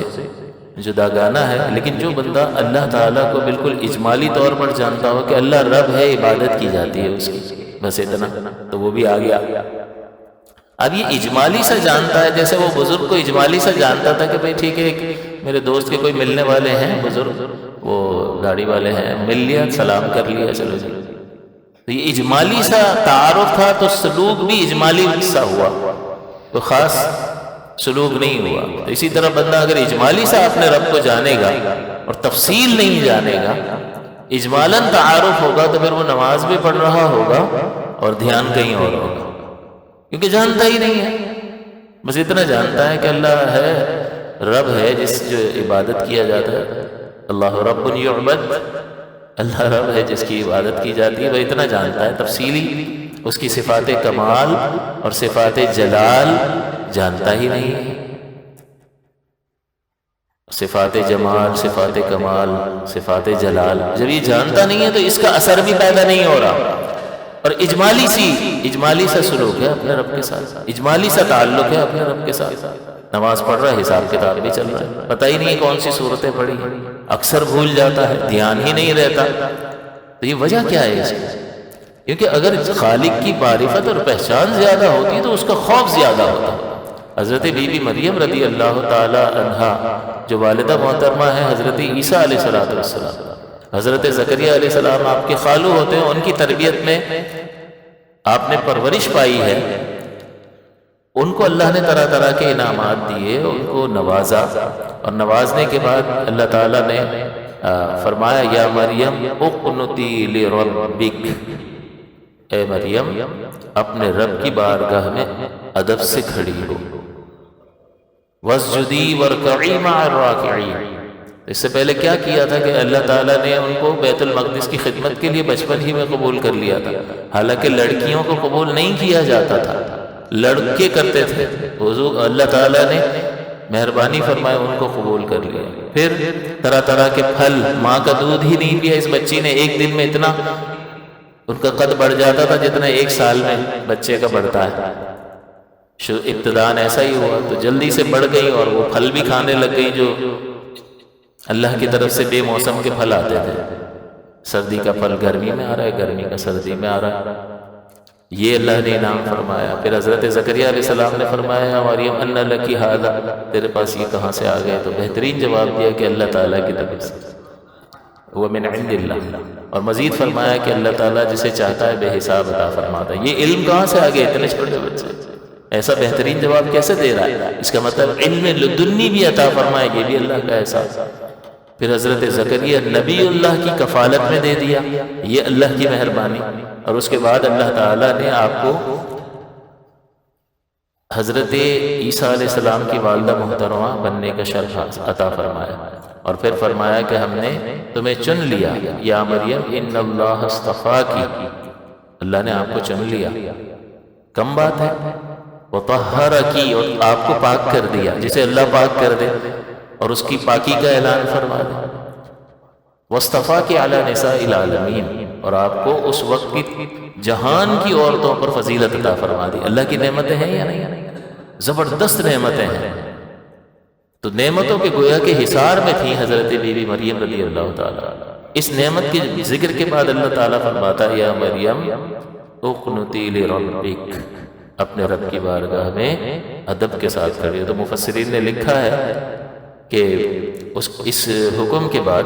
جداگانہ ہے، لیکن جو بندہ اللہ تعالیٰ کو بالکل اجمالی طور پر جانتا ہو کہ اللہ رب ہے، عبادت کی جاتی ہے اس کی، بس اتنا، تو وہ بھی آ گیا. اب یہ اجمالی سا جانتا ہے، جیسے وہ بزرگ کو اجمالی سا جانتا تھا کہ بھئی ٹھیک ہے میرے دوست کے کوئی ملنے والے ہیں بزرگ، وہ گاڑی والے ہیں، مل لیا، سلام کر لیا، چلو جی. تو یہ اجمالی سا تعارف تھا، تو سلوک بھی اجمالی سا ہوا، تو خاص سلوک نہیں ہوا. تو اسی طرح بندہ اگر اجمالی سے اپنے رب کو جانے گا اور تفصیل نہیں جانے گا، اجمالاً تعارف ہوگا، تو پھر وہ نماز بھی پڑھ رہا ہوگا اور دھیان کہیں اور ہوگا، کیونکہ جانتا ہی نہیں ہے. بس اتنا جانتا ہے کہ اللہ ہے، رب ہے جس جو عبادت کیا جاتا ہے، اللہ رب یعبد، اللہ رب ہے جس کی عبادت کی جاتی ہے، وہ اتنا جانتا ہے. تفصیلی اس کی صفات کمال اور صفات جلال جانتا ہی نہیں ہے. صفات جمال، صفات کمال، صفات جلال جب یہ جانتا نہیں ہے تو اس کا اثر بھی پیدا نہیں ہو رہا، اور اجمالی سا سلوک ہے اپنے رب کے ساتھ، اجمالی سا تعلق ہے اپنے رب کے ساتھ. نماز پڑھ رہا ہے، حساب کتاب بھی چل رہا ہے، پتہ ہی نہیں کون سی صورتیں پڑھی، اکثر بھول جاتا ہے، دھیان ہی نہیں رہتا. تو یہ وجہ کیا ہے اس کی؟ کیونکہ اگر خالق کی معرفت اور پہچان زیادہ ہوتی ہے تو اس کا خوف زیادہ ہوتا ہے. حضرت بی بی مریم رضی اللہ تعالی عنہا جو والدہ محترمہ ہیں حضرت عیسیٰ علیہ السلام، حضرت زکریا علیہ السلام آپ کے خالو ہوتے ہیں، ان کی تربیت میں آپ نے پرورش پائی ہے. ان کو اللہ نے طرح طرح کے انعامات دیے، ان کو نوازا، اور نوازنے کے بعد اللہ تعالیٰ نے فرمایا یا مریم اقنتی لربک، اے مریم اپنے رب کی بارگاہ میں ادب سے کھڑی ہو، واسجدی وارکعی مع الراکعین. اس سے پہلے کیا کیا تھا کہ اللہ تعالیٰ نے ان کو بیت المقدس کی خدمت کے لیے بچپن ہی میں قبول کر لیا تھا، حالانکہ لڑکیوں کو قبول نہیں کیا جاتا تھا، لڑکے کرتے تھے. حضور اللہ تعالیٰ نے مہربانی فرمائے ان کو قبول کر لیا. پھر طرح طرح کے پھل، ماں کا دودھ ہی نہیں پیا اس بچی نے، ایک دن میں اتنا ان کا قد بڑھ جاتا تھا جتنا ایک سال میں بچے کا بڑھتا ہے. ابتداءً ایسا ہی ہوا تو جلدی سے بڑھ گئی، اور وہ پھل بھی کھانے لگ گئی جو اللہ کی طرف سے بے موسم کے پھل آتے تھے. سردی کا پھل گرمی میں آ رہا ہے، گرمی کا سردی میں آ رہا ہے، یہ اللہ نے انعام فرمایا. پھر حضرت زکریا علیہ السلام نے فرمایا مریم ان لکی ھذا، تیرے پاس یہ کہاں سے آ گئے؟ تو بہترین جواب دیا کہ اللہ تعالیٰ کی طرف سے، وہ من عند اللہ. اور مزید فرمایا کہ اللہ تعالیٰ جسے چاہتا ہے بے حساب عطا فرماتا ہے. یہ علم کہاں سے آ گئے اتنے چھوٹے بچے؟ ایسا بہترین جواب کیسے دے رہا ہے؟ اس کا مطلب علم لدنی بھی عطا فرمائے، یہ بھی اللہ کا احساس. پھر حضرت زکریا نبی اللہ کی کفالت میں دے دیا، یہ اللہ کی مہربانی. اور اس کے بعد اللہ تعالیٰ نے آپ کو حضرت عیسیٰ علیہ السلام کی والدہ محترمہ بننے کا شرف عطا فرمایا، اور پھر فرمایا کہ ہم نے تمہیں چن لیا یا مریم ان اللہ اصطفاکی، اللہ نے آپ کو چن لیا. کم بات ہے، وطہرکی، اور آپ کو پاک کر دیا. جسے اللہ پاک کر دے اور اس کی پاکی کا اعلان فرما دے. واصطفاکی علی نساء العالمین، اور آپ کو اس وقت کی جہان کی عورتوں پر فضیلت عطا فرما دی. اللہ کی نعمتیں ہیں یا نہیں؟ زبردست نعمتیں ہیں. تو نعمتوں کے گویا کے حصار میں تھیں حضرت بی بی مریم رضی اللہ تعالیٰ. اس نعمت کے ذکر کے بعد اللہ تعالیٰ فرماتا ہے یا مریم اقنتی لربک، اپنے رب کی بارگاہ میں ادب کے ساتھ کھڑی ہو. تو مفسرین نے لکھا ہے کہ اس حکم کے بعد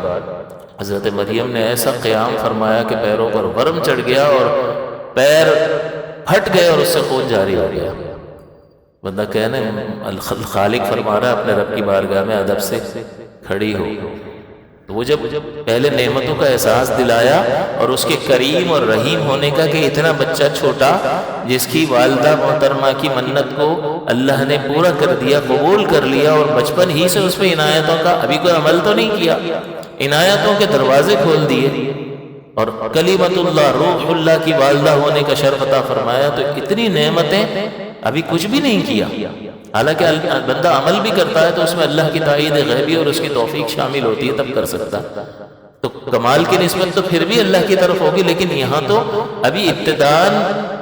حضرت مریم نے ایسا قیام فرمایا کہ پیروں پر ورم چڑھ گیا اور پیر پھٹ گئے اور اس سے خون جاری ہو گیا. بندہ کہنے خالق فرما رہا ہے اپنے رب کی بارگاہ میں ادب سے کھڑی ہو. تو وہ جب پہلے نعمتوں کا احساس دلایا اور اس کے کریم اور رحیم ہونے کا کہ اتنا بچہ چھوٹا جس کی والدہ محترمہ کی منت کو اللہ نے پورا کر دیا، قبول کر لیا، اور بچپن ہی سے اس پہ عنایتوں کا ابھی کوئی عمل تو نہیں کیا، عنایتوں کے دروازے کھول دیے، اور کلیمت اللہ روح اللہ کی والدہ ہونے کا شرف عطا فرمایا، تو اتنی نعمتیں ابھی کچھ بھی نہیں کیا۔ حالانکہ بندہ عمل بھی کرتا ہے تو اس میں اللہ کی تائید غیبی اور اس کی توفیق شامل ہوتی ہے، تب کر سکتا، تو کمال کی نسبت تو پھر بھی اللہ کی طرف ہوگی، لیکن یہاں تو ابھی ابتداءً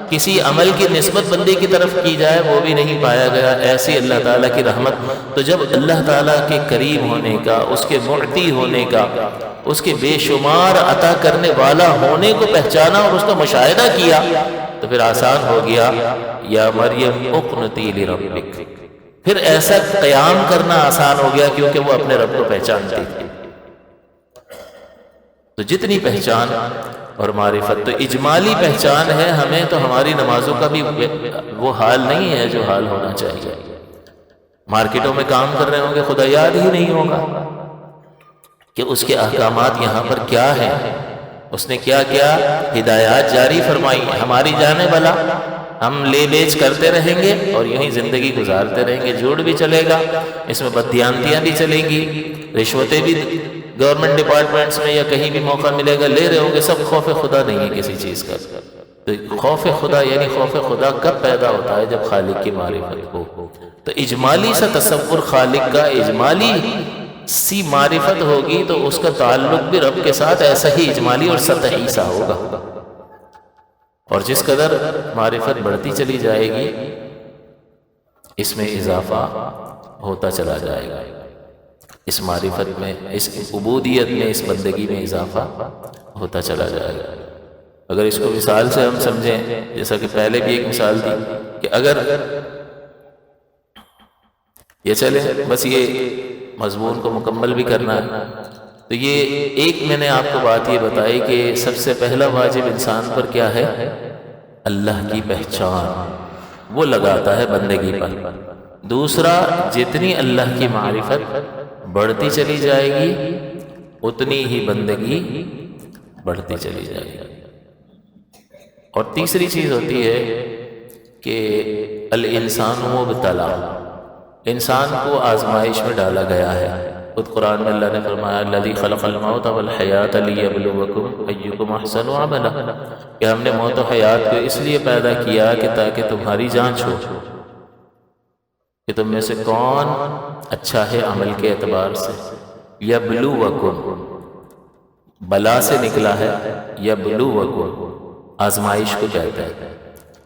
کسی عمل کی نسبت بندے کی طرف کی جائے وہ بھی نہیں پایا گیا۔ ایسی اللہ تعالیٰ کی رحمت، تو جب اللہ تعالیٰ کے کریم ہونے کا، اس کے معطی ہونے کا، اس کے بے شمار عطا کرنے والا ہونے کو پہچانا اور اس کا مشاہدہ کیا، تو پھر آسان ہو گیا، یا مریم اقنتی لربک، پھر ایسا قیام کرنا آسان ہو گیا کیونکہ وہ اپنے رب کو پہچانتی تھی۔ تو جتنی پہچان اور معرفت، تو اجمالی پہچان ہے ہمیں، تو ہماری نمازوں کا بھی وہ حال نہیں ہے جو حال ہونا چاہیے۔ مارکیٹوں میں کام کر رہے ہوں گے، خدا یاد ہی نہیں ہوگا کہ اس کے احکامات یہاں پر کیا ہیں، اس نے کیا کیا ہدایات جاری فرمائی، ہماری جانے بلا ہم لے بیچ کرتے رہیں گے اور یوں ہی زندگی گزارتے رہیں گے، جھوٹ بھی چلے گا، اس میں بددیانتیاں بھی چلیں گی، رشوتیں بھی گورنمنٹ ڈپارٹمنٹس میں یا کہیں بھی موقع ملے گا لے رہے ہوں گے، سب خوف خدا نہیں ہے کسی چیز کا۔ تو خوف خدا یعنی خوف خدا کب پیدا ہوتا ہے؟ جب خالق کی معرفت ہو، تو اجمالی سا تصور خالق کا، اجمالی سی معرفت ہوگی تو اس کا تعلق بھی رب کے ساتھ ایسا ہی اجمالی اور سطحی سا ہوگا، اور جس قدر معرفت بڑھتی چلی جائے گی اس میں اضافہ ہوتا چلا جائے گا، اس معرفت میں، اس عبودیت میں، اس بندگی میں اضافہ ہوتا چلا جائے گا۔ اگر اس کو مثال سے ہم سمجھیں، جیسا کہ پہلے بھی ایک مثال دی کہ اگر یہ چلے بس یہ مضمون کو مکمل بھی کرنا ہے، تو یہ ایک میں نے آپ کو بات یہ بتائی کہ سب سے پہلا واجب انسان پر کیا ہے؟ اللہ کی پہچان، وہ لگاتا ہے بندگی پر۔ دوسرا، جتنی اللہ کی معرفت بڑھتی چلی جائے گی اتنی ہی بندگی بڑھتی چلی جائے گی۔ اور تیسری چیز ہوتی ہے کہ الانسان مبتلا، انسان کو آزمائش میں ڈالا گیا ہے۔ خود قرآن میں اللہ نے فرمایا الذی خلق الموت والحیات لیبلوکم ایکم احسن عملا، کہ ہم نے موت و حیات کو اس لیے پیدا کیا کہ تاکہ تمہاری جانچ ہو کہ تم میں سے کون اچھا ہے عمل کے اعتبار سے۔ یبلوکم، بلا سے نکلا ہے، یبلوکم آزمائش کو کہتا ہے،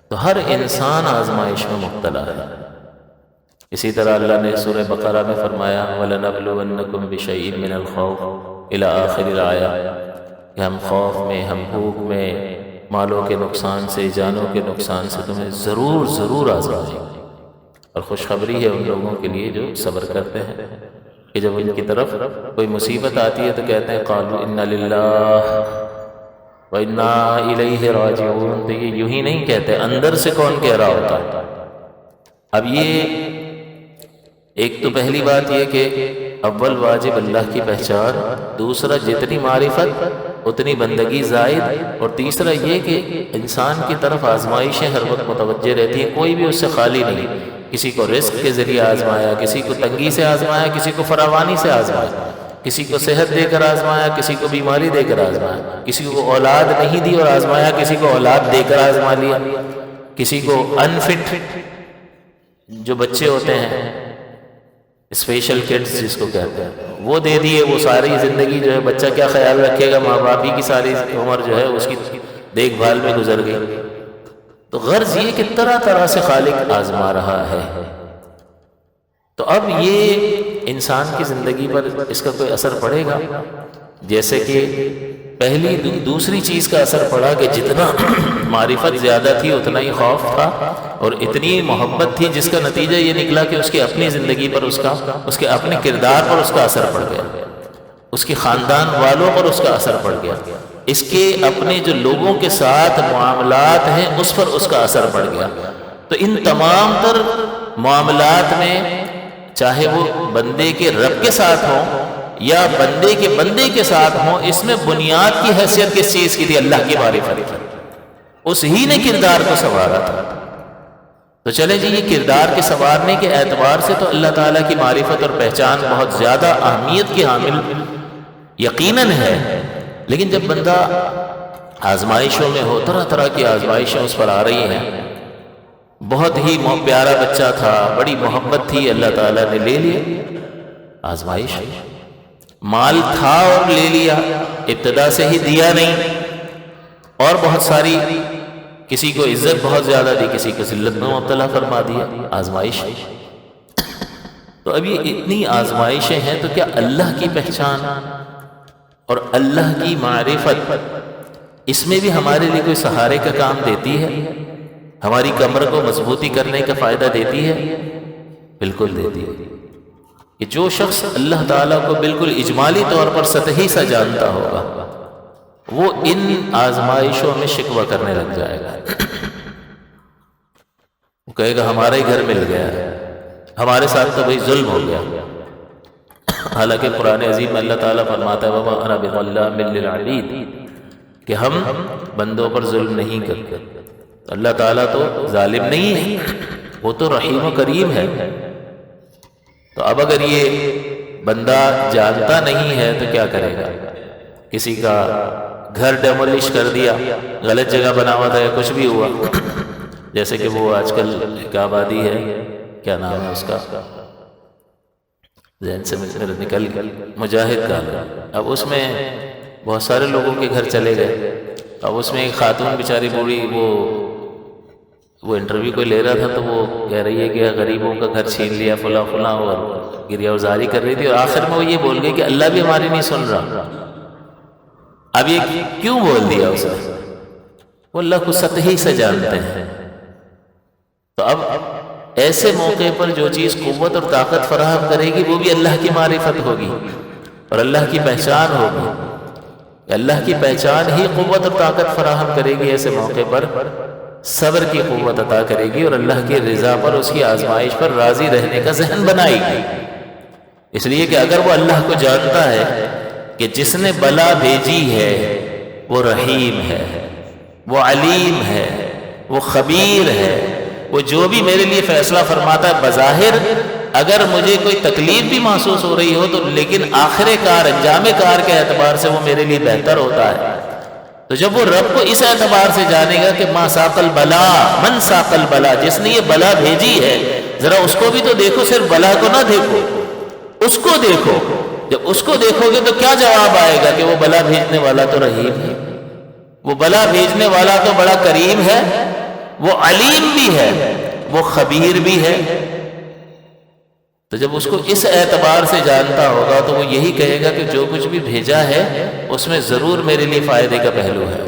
تو ہر انسان آزمائش میں مبتلا ہے۔ اسی طرح اللہ نے سورہ بقرہ میں فرمایا وَلَنَبْلُوَنَّكُمْ بِشَيْءٍ مِّنَ الْخَوْفِ إِلَىٰ آخِرِ الْآیَةِ، کہ ہم خوف میں، ہم بھوک میں، مالوں کے نقصان سے، جانوں کے نقصان سے تمہیں ضرور آزمائیں گے۔ اور خوشخبری ہے ان لوگوں کے لیے جو صبر کرتے ہیں کہ جب ان کی طرف کوئی مصیبت آتی ہے تو کہتے ہیں قَالُوا إِنَّا لِلَّهِ وَإِنَّا إِلَيْهِ رَاجِعُونَ، تو یہ یوں ہی نہیں کہتے، اندر سے کون کہہ رہا ہوتا ہے۔ اب یہ ایک تو پہلی بات یہ کہ اول واجب اللہ کی پہچان، دوسرا جتنی معرفت اتنی بندگی زائد، اور تیسرا یہ کہ انسان کی طرف آزمائشیں ہر وقت متوجہ رہتی ہیں، کوئی بھی اس سے خالی نہیں۔ کسی کو رزق کے ذریعے آزمایا، کسی کو تنگی سے آزمایا، کسی کو فراوانی سے آزمایا، کسی کو صحت دے کر آزمایا، کسی کو بیماری دے کر آزمایا، کسی کو اولاد نہیں دی اور آزمایا، کسی کو اولاد دے کر آزما لیا، کسی کو انفٹ جو بچے ہوتے ہیں اسپیشل کڈز جس کو کہتے ہیں وہ دے دیے، وہ ساری زندگی جو ہے بچہ کیا خیال رکھے گا، ماں باپ ہی کی ساری عمر جو ہے اس کی دیکھ بھال میں گزر گئی۔ تو غرض یہ کہ طرح طرح سے خالق آزما رہا ہے۔ تو اب یہ انسان کی زندگی پر اس کا کوئی اثر پڑے گا؟ جیسے کہ پہلی دوسری چیز کا اثر پڑا کہ جتنا معرفت زیادہ تھی اتنا ہی خوف تھا، اور اتنی محبت تھی جس کا نتیجہ یہ نکلا کہ اس کی اپنی زندگی پر اس کے اپنے کردار پر اس کا اثر پڑ گیا، اس کے خاندان والوں پر اس کا اثر پڑ گیا، اس کے اپنے جو لوگوں کے ساتھ معاملات ہیں اس پر اس کا اثر پڑ گیا۔ تو ان تمام تر معاملات میں چاہے وہ بندے کے رب کے ساتھ ہوں یا بندے کے ساتھ ہوں، اس میں بنیاد کی حیثیت کس چیز کی تھی؟ اللہ کی معرفت کی۔ اس ہی نے کردار کو سنوارا تھا۔ تو چلیں جی، یہ کردار کے سنوارنے کے اعتبار سے تو اللہ تعالیٰ کی معرفت اور پہچان بہت زیادہ اہمیت کی حامل یقیناً ہے، لیکن جب بندہ آزمائشوں میں ہو، طرح طرح کی آزمائشیں اس پر آ رہی ہیں، بہت ہی پیارا بچہ تھا، بڑی محبت تھی، اللہ تعالیٰ نے لے لیا، آزمائش ہے۔ مال تھا اور لے لیا، ابتدا سے ہی دیا نہیں، اور بہت ساری، کسی کو عزت بہت زیادہ دی، کسی کو ذلت میں مبتلا فرما دیا، آزمائش ہے۔ تو اب یہ اتنی آزمائشیں ہیں، تو کیا اللہ کی پہچان اور اللہ کی معرفت اس میں بھی ہمارے لیے کوئی سہارے کا کام دیتی ہے؟ ہماری کمر کو مضبوطی کرنے کا فائدہ دیتی ہے؟ بالکل دیتی ہے۔ کہ جو شخص اللہ تعالیٰ کو بالکل اجمالی طور پر سطحی سا جانتا ہوگا، وہ ان آزمائشوں میں شکوہ کرنے لگ جائے گا۔ وہ کہے گا ہمارا ہی گھر مل گیا ہے، ہمارے ساتھ تو بھائی ظلم ہو گیا۔ حالانکہ قرآن عظیم میں اللہ تعالیٰ فرماتا ہے وَمَا أَنَا بِظَلَّامٍ لِّلْعَبِيدِ، کہ ہم بندوں پر ظلم نہیں کرتے۔ اللہ تعالیٰ تو ظالم نہیں ہے، وہ تو رحیم و کریم ہے۔ تو اب اگر یہ بندہ جانتا نہیں ہے تو کیا کرے گا؟ کسی کا گھر ڈیمولش کر دیا، غلط جگہ بنا ہوا تھا یا کچھ بھی ہوا، جیسے کہ وہ آج کل ایک آبادی ہے، کیا نام ہے اس کا، ذہن سے نکل گیا، مجاہد کا۔ اب اس میں بہت سارے لوگوں کے گھر چلے گئے۔ اب اس میں ایک خاتون بیچاری بوڑھی، وہ انٹرویو کوئی لے رہا تھا، تو وہ کہہ رہی ہے کہ غریبوں کا گھر چھین لیا فلاں فلاں، اور گریہ وزاری کر رہی تھی، اور آخر میں وہ یہ بول گئی کہ اللہ بھی ہماری نہیں سن رہا۔ اب یہ کیوں بول دیا اس نے؟ وہ اللہ کو سطحی سے جانتے ہیں۔ تو اب ایسے موقع پر جو چیز قوت اور طاقت فراہم کرے گی وہ بھی اللہ کی معرفت ہوگی اور اللہ کی پہچان ہوگی۔ اللہ کی پہچان ہی قوت اور طاقت فراہم کرے گی، ایسے موقع پر صبر کی قوت عطا کرے گی، اور اللہ کی رضا پر، اس کی آزمائش پر راضی رہنے کا ذہن بنائے گی۔ اس لیے کہ اگر وہ اللہ کو جانتا ہے کہ جس نے بلا بھیجی ہے وہ رحیم ہے، وہ علیم ہے، وہ خبیر ہے، وہ جو بھی میرے لیے فیصلہ فرماتا ہے، بظاہر اگر مجھے کوئی تکلیف بھی محسوس ہو رہی ہو تو لیکن آخر کار، انجام کار کے اعتبار سے وہ میرے لیے بہتر ہوتا ہے۔ تو جب وہ رب کو اس اعتبار سے جانے گا کہ ما ساق البلا، من ساق البلا، جس نے یہ بلا بھیجی ہے، ذرا اس کو بھی تو دیکھو، صرف بلا کو نہ دیکھو، اس کو دیکھو۔ جب اس کو دیکھو گے تو کیا جواب آئے گا کہ وہ بلا بھیجنے والا تو رحیم ہے، وہ بلا بھیجنے والا تو بڑا کریم ہے، وہ علیم بھی ہے، وہ خبیر بھی ہے۔ تو جب اس کو اس اعتبار سے جانتا ہوگا تو وہ یہی کہے گا کہ جو کچھ بھی بھیجا ہے اس میں ضرور میرے لیے فائدے کا پہلو ہے،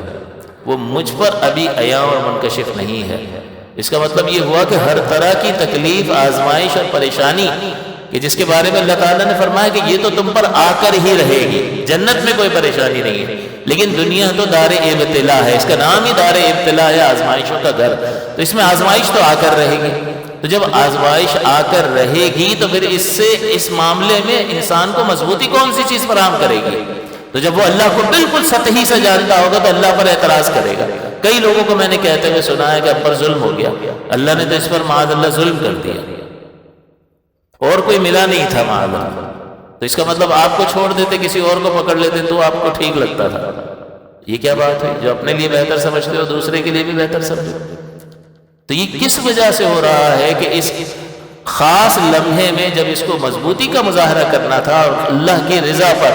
وہ مجھ پر ابھی عیاں اور منکشف نہیں ہے۔ اس کا مطلب یہ ہوا کہ ہر طرح کی تکلیف، آزمائش اور پریشانی کہ جس کے بارے میں اللہ تعالیٰ نے فرمایا کہ یہ تو تم پر آ کر ہی رہے گی، جنت میں کوئی پریشانی نہیں ہے، لیکن دنیا تو دار ابتلا ہے، اس کا نام ہی دار ابتلا ہے، آزمائشوں کا گھر، تو اس میں آزمائش تو آ کر رہے گی۔ تو جب آزمائش آ کر رہے گی تو پھر اس معاملے میں انسان کو مضبوطی کون سی چیز فراہم کرے گی؟ تو جب وہ اللہ کو بالکل سطحی سے جانتا ہوگا تو اللہ پر اعتراض کرے گا۔ کئی لوگوں کو میں نے کہتے ہوئے سنا ہے کہ اب پر ظلم ہو گیا، اللہ نے تو اس پر معاذ اللہ ظلم کر دیا، اور کوئی ملا نہیں تھا معاذ اللہ، تو اس کا مطلب آپ کو چھوڑ دیتے، کسی اور کو پکڑ لیتے تو آپ کو ٹھیک لگتا تھا۔ یہ کیا بات ہے؟ جو اپنے لیے بہتر سمجھتے ہو دوسرے کے لیے بھی بہتر سمجھو۔ تو یہ کس وجہ سے ہو رہا ہے کہ اس خاص لمحے میں جب اس کو مضبوطی کا مظاہرہ کرنا تھا اور اللہ کی رضا پر،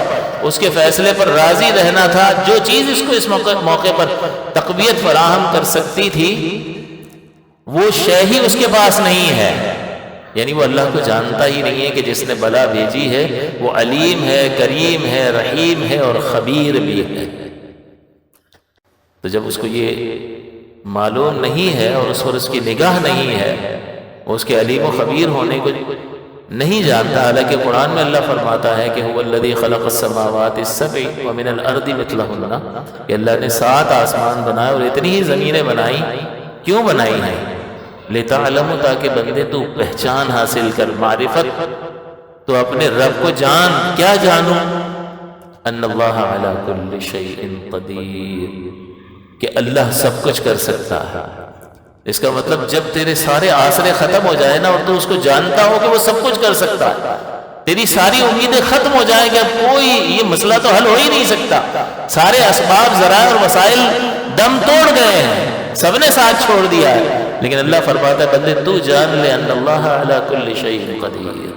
اس کے فیصلے پر راضی رہنا تھا، جو چیز اس کو اس موقع پر تقویت فراہم کر سکتی تھی وہ شے ہی اس کے پاس نہیں ہے، یعنی وہ اللہ کو جانتا ہی نہیں ہے کہ جس نے بلا بھیجی ہے وہ علیم ہے، کریم ہے، رحیم ہے اور خبیر بھی ہے۔ تو جب اس کو یہ معلوم نہیں ہے اور اس پر اس کی نگاہ نہیں ہے، وہ اس کے علیم و خبیر ہونے کو نہیں جانتا، حالانکہ قرآن میں اللہ فرماتا ہے کہ هو الذی خلق السماوات السبع ومن الارض مثلهن، کہ اللہ نے 7 آسمان بنائے اور اتنی ہی زمینیں بنائی۔ کیوں بنائی ہیں؟ لتعلموا، تاکہ بندے تو پہچان حاصل کر، معرفت تو اپنے رب کو جان، کیا جانوں؟ ان اللہ علی کل شیء قدیر، کہ اللہ سب کچھ کر سکتا ہے۔ اس کا مطلب جب تیرے سارے آسرے ختم ہو جائے نا اور تو اس کو جانتا ہو کہ وہ سب کچھ کر سکتا ہے، تیری ساری امیدیں ختم ہو جائیں کہ اب کوئی یہ مسئلہ تو حل ہو ہی نہیں سکتا، سارے اسباب، ذرائع اور وسائل دم توڑ گئے ہیں، سب نے ساتھ چھوڑ دیا ہے، لیکن اللہ فرماتا ہے بندے تو جان لے ان اللہ علی کل شیء قدیر،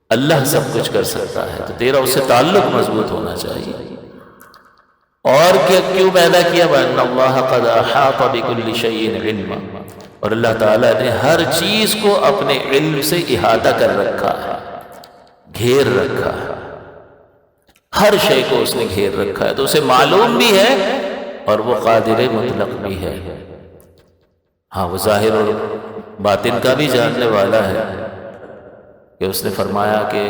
اللہ سب کچھ کر سکتا ہے، تو تیرا اس سے تعلق مضبوط ہونا چاہیے۔ اور کیوں پیدا کیا؟ وَأَنَّ اللَّهَ قَدْ أَحَاطَ بِكُلِّ شَيْءٍ عِلْمًا، اور اللہ تعالیٰ نے ہر چیز کو اپنے علم سے احاطہ کر رکھا ہے، گھیر رکھا ہے، ہر شے کو اس نے گھیر رکھا ہے، تو اسے معلوم بھی ہے اور وہ قادر مطلق بھی ہے۔ ہاں وہ ظاہر اور باطن کا بھی جاننے والا ہے، کہ اس نے فرمایا کہ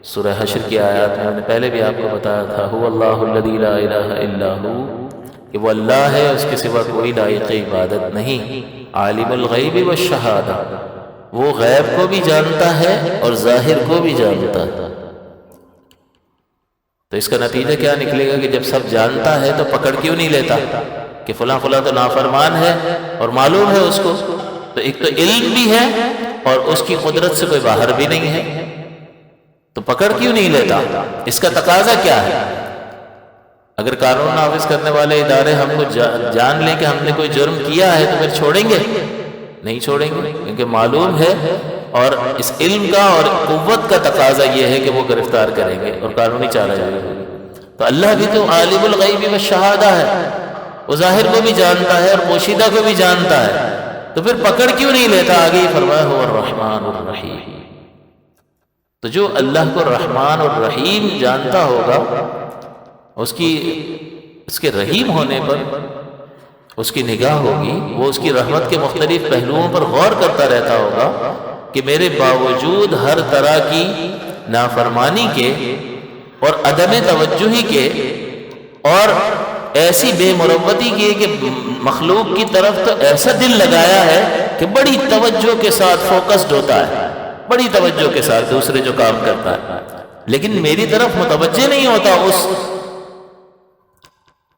سورہ حشر کی آیات میں نے پہلے بھی آپ کو بتایا تھا، هو اللہ الذی لا الہ الا ہو، کہ وہ اللہ ہے، اس کے سوا کوئی لائق عبادت نہیں، عالم الغیب والشہادہ، وہ غیب کو بھی جانتا ہے اور ظاہر کو بھی جانتا ہے۔ تو اس کا نتیجہ کیا نکلے گا کہ جب سب جانتا ہے تو پکڑ کیوں نہیں لیتا کہ فلاں فلاں تو نافرمان ہے اور معلوم ہے اس کو، تو ایک تو علم بھی ہے اور اس کی قدرت سے کوئی باہر بھی نہیں ہے، تو پکڑ کیوں نہیں لیتا؟ اس کا تقاضا کیا ہے؟ اگر قانون نافذ کرنے والے ادارے ہم کو جان لیں کہ ہم نے کوئی جرم کیا ہے تو پھر چھوڑیں گے؟ نہیں چھوڑیں گے، کیونکہ معلوم ہے، اور اس علم کا اور قوت کا تقاضا یہ ہے کہ وہ گرفتار کریں گے اور قانونی چارہ جائے گا۔ تو اللہ بھی تو عالم الغیب والشہادہ ہے، وہ ظاہر کو بھی جانتا ہے اور پوشیدہ کو بھی جانتا ہے، تو پھر پکڑ کیوں نہیں لیتا؟ آگے ہی فرمایا ہو الرحمن الرحیم، تو جو اللہ کو رحمان اور رحیم جانتا ہوگا، اس کے رحیم ہونے پر اس کی نگاہ ہوگی، وہ اس کی رحمت کے مختلف پہلوؤں پر غور کرتا رہتا ہوگا کہ میرے باوجود ہر طرح کی نافرمانی کے اور عدم توجہی کے اور ایسی بے مروتی کی کہ مخلوق کی طرف تو ایسا دل لگایا ہے کہ بڑی توجہ کے ساتھ فوکسڈ ہوتا ہے، بڑی توجہ کے ساتھ دوسرے جو کام کرتا ہے، لیکن میری طرف متوجہ نہیں ہوتا اس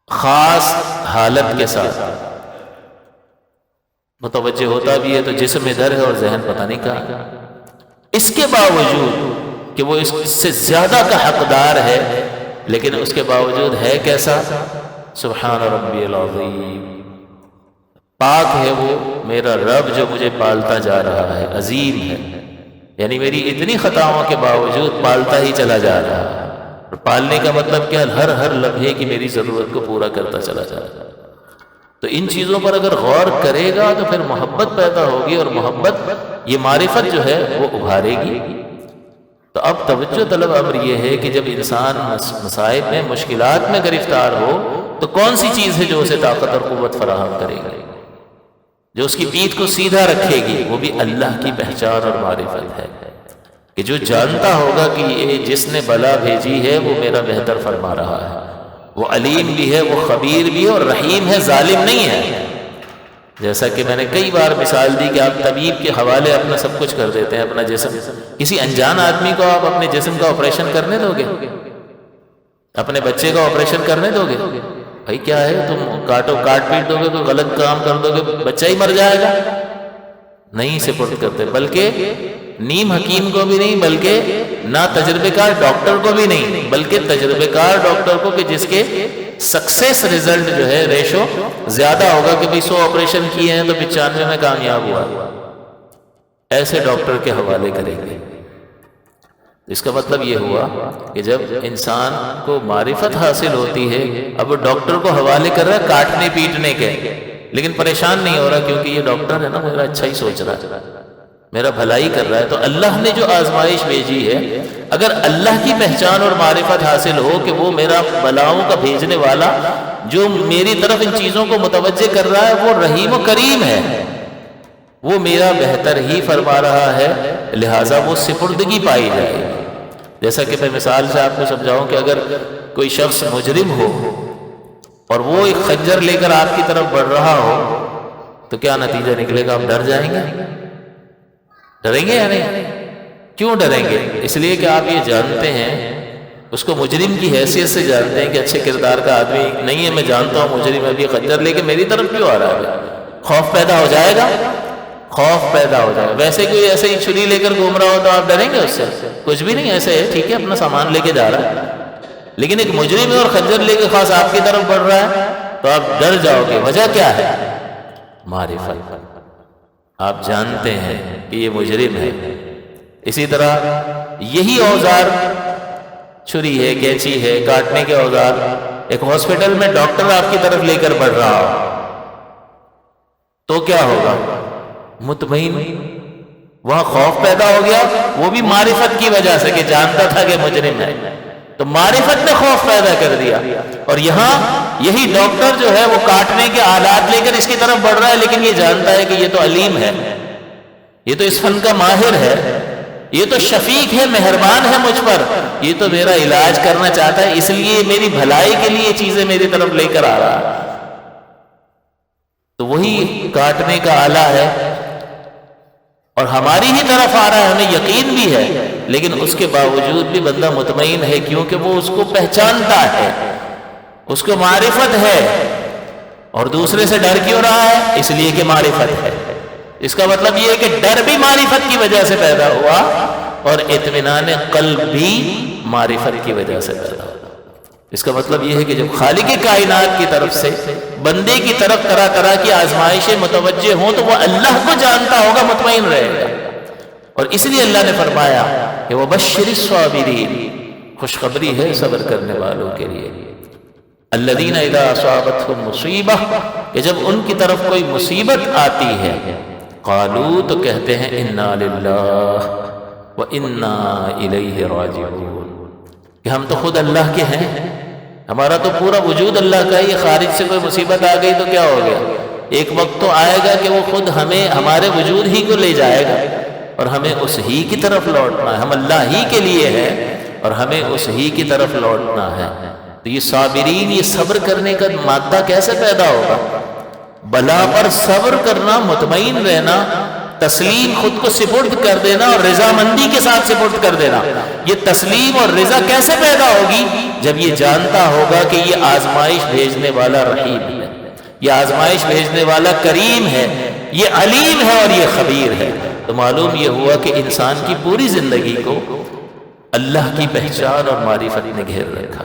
خاص حالت کے ساتھ، متوجہ ہوتا بھی ہے تو جسم ادھر ہے اور ذہن پتہ نہیں کہاں، اس کے باوجود کہ وہ اس سے زیادہ کا حقدار ہے، لیکن اس کے باوجود ہے کیسا؟ سبحان ربی العظیم، پاک ہے وہ میرا رب جو مجھے پالتا جا رہا ہے، عظیم ہے، یعنی میری اتنی خطاؤں کے باوجود پالتا ہی چلا جا رہا ہے، اور پالنے کا مطلب کیا؟ ہر لمحے کی میری ضرورت کو پورا کرتا چلا جا رہا ہے۔ تو ان چیزوں پر اگر غور کرے گا تو پھر محبت پیدا ہوگی، اور محبت یہ معرفت جو ہے وہ ابھارے گی۔ تو اب توجہ طلب امر یہ ہے کہ جب انسان مصائب میں، مشکلات میں گرفتار ہو تو کون سی چیز ہے جو اسے طاقت اور قوت فراہم کرے گی، جو اس کی پیٹھ کو سیدھا رکھے گی؟ وہ بھی اللہ کی پہچان اور معرفت ہے، کہ جو جانتا ہوگا کہ یہ جس نے بلا بھیجی ہے وہ میرا بہتر فرما رہا ہے، وہ علیم بھی ہے، وہ خبیر بھی ہے، اور رحیم ہے، ظالم نہیں ہے۔ جیسا کہ میں نے کئی بار مثال دی کہ آپ طبیب کے حوالے اپنا سب کچھ کر دیتے ہیں، اپنا جسم، کسی انجان آدمی کو آپ اپنے جسم کا آپریشن کرنے دو گے؟ اپنے بچے کا آپریشن کرنے دو گے؟ بھائی کیا ہے، تم کاٹ پیٹ دو گے، کوئی غلط کام کر دو گے، بچہ ہی مر جائے گا؟ نہیں سپورٹ کرتے، بلکہ نیم حکیم کو بھی نہیں، بلکہ نہ تجربے کار ڈاکٹر کو بھی نہیں، بلکہ تجربے کار ڈاکٹر کو کہ جس کے سکسیس ریزلٹ جو ہے ریشو زیادہ ہوگا، کہ بھئی 100 آپریشن کیے ہیں تو 95 میں کامیاب ہوا، ایسے ڈاکٹر کے حوالے کریں گے۔ اس کا مطلب یہ ہوا کہ جب انسان کو معرفت حاصل ہوتی ہے، اب وہ ڈاکٹر کو حوالے کر رہا ہے کاٹنے پیٹنے کے، لیکن پریشان نہیں ہو رہا کیونکہ یہ ڈاکٹر ہے نا میرا اچھا ہی سوچ رہا ہے، میرا بھلائی کر رہا ہے۔ تو اللہ نے جو آزمائش بھیجی ہے، اگر اللہ کی پہچان اور معرفت حاصل ہو کہ وہ میرا بلاؤں کا بھیجنے والا جو میری طرف ان چیزوں کو متوجہ کر رہا ہے وہ رحیم و کریم ہے، وہ میرا بہتر ہی فرما رہا ہے، لہٰذا وہ سپردگی پائی جائے گی۔ جیسا کہ میں مثال سے آپ کو سمجھاؤں کہ اگر کوئی شخص مجرم ہو اور وہ ایک خنجر لے کر آپ کی طرف بڑھ رہا ہو تو کیا نتیجہ نکلے گا؟ آپ ڈر جائیں گے؟ ڈریں گے یا نہیں؟ کیوں ڈریں گے؟ اس لیے کہ آپ یہ جانتے ہیں، اس کو مجرم کی حیثیت سے جانتے ہیں کہ اچھے کردار کا آدمی نہیں ہے، میں جانتا ہوں مجرم ہے، ابھی خنجر لے کے میری طرف کیوں آ رہا ہے؟ خوف پیدا ہو جائے گا، خوف پیدا ہو جائے گا۔ ویسے کوئی ایسے ہی چھری لے کر گھوم رہا ہو تو آپ ڈریں گے اس سے؟ کچھ بھی نہیں، ایسے ہے ٹھیک ہے اپنا سامان لے کے جا رہا ہے، لیکن ایک مجرم ہے اور خنجر لے کے خاص آپ کی طرف بڑھ رہا ہے تو آپ ڈر جاؤ گے۔ وجہ کیا ہے؟ معرفت، آپ جانتے ہیں کہ یہ مجرم ہے۔ اسی طرح یہی اوزار، چھری ہے، کینچی ہے، کاٹنے کے اوزار، ایک ہاسپٹل میں ڈاکٹر آپ کی طرف لے کر بڑھ رہا ہو تو کیا ہوگا؟ مطمئن، وہاں خوف پیدا ہو گیا، وہ بھی معرفت کی وجہ سے کہ جانتا تھا کہ مجرم ہے، تو معرفت نے خوف پیدا کر دیا۔ اور یہاں یہی ڈاکٹر جو ہے وہ کاٹنے کے آلات لے کر اس کی طرف بڑھ رہا ہے، لیکن یہ جانتا ہے کہ یہ تو علیم ہے، یہ تو اس فن کا ماہر ہے، یہ تو شفیق ہے، مہربان ہے مجھ پر، یہ تو میرا علاج کرنا چاہتا ہے، اس لیے میری بھلائی کے لیے چیزیں میری طرف لے کر آ رہا ہے۔ تو وہی کاٹنے کا آلہ ہے اور ہماری ہی طرف آ رہا ہے، ہمیں یقین بھی ہے، لیکن اس کے باوجود بھی بندہ مطمئن ہے، کیونکہ وہ اس کو پہچانتا ہے، اس کو معرفت ہے۔ اور دوسرے سے ڈر کیوں رہا ہے؟ اس لیے کہ معرفت ہے۔ اس کا مطلب یہ ہے کہ ڈر بھی معرفت کی وجہ سے پیدا ہوا اور اطمینان قلب بھی معرفت کی وجہ سے پیدا ہوا۔ اس کا مطلب یہ ہے کہ جب خالق کائنات کی طرف سے بندے کی طرف طرح طرح کی آزمائشیں متوجہ ہوں تو وہ اللہ کو جانتا ہوگا، مطمئن رہے گا۔ اور اس لیے اللہ نے فرمایا کہ وَبَشِّرِ الصَّابِرِينَ، خوشخبری ہے صبر کرنے والوں کے لیے۔ الَّذِينَ إِذَا أَصَابَتْهُمْ مُصِيبَةٌ، کہ جب ان کی طرف کوئی مصیبت آتی ہے، قالوا، تو کہتے ہیں اِنَّا لِلَّهِ وَإِنَّا إِلَيْهِ رَاجِعُونَ، کہ ہم تو خود اللہ کے ہیں، ہمارا تو پورا وجود اللہ کا ہے، یہ خارج سے کوئی مصیبت آ گئی تو کیا ہو گیا؟ ایک وقت تو آئے گا کہ وہ خود ہمیں ہمارے وجود ہی کو لے جائے گا اور ہمیں اس ہی کی طرف لوٹنا ہے، ہم اللہ ہی کے لیے ہیں اور ہمیں اس ہی کی طرف لوٹنا ہے۔ تو یہ صابرین، یہ صبر کرنے کا مادہ کیسے پیدا ہوگا؟ بلا پر صبر کرنا، مطمئن رہنا، تسلیم، خود کو سپرد کر دینا اور رضامندی کے ساتھ سپرد کر دینا۔ یہ تسلیم اور رضا کیسے پیدا ہوگی؟ جب یہ جانتا ہوگا کہ یہ آزمائش بھیجنے والا رحیم ہے، یہ آزمائش بھیجنے والا کریم ہے، یہ علیم ہے اور یہ خبیر ہے۔ تو معلوم یہ ہوا کہ انسان کی پوری زندگی کو اللہ کی پہچان اور معرفت نے گھیر رکھا۔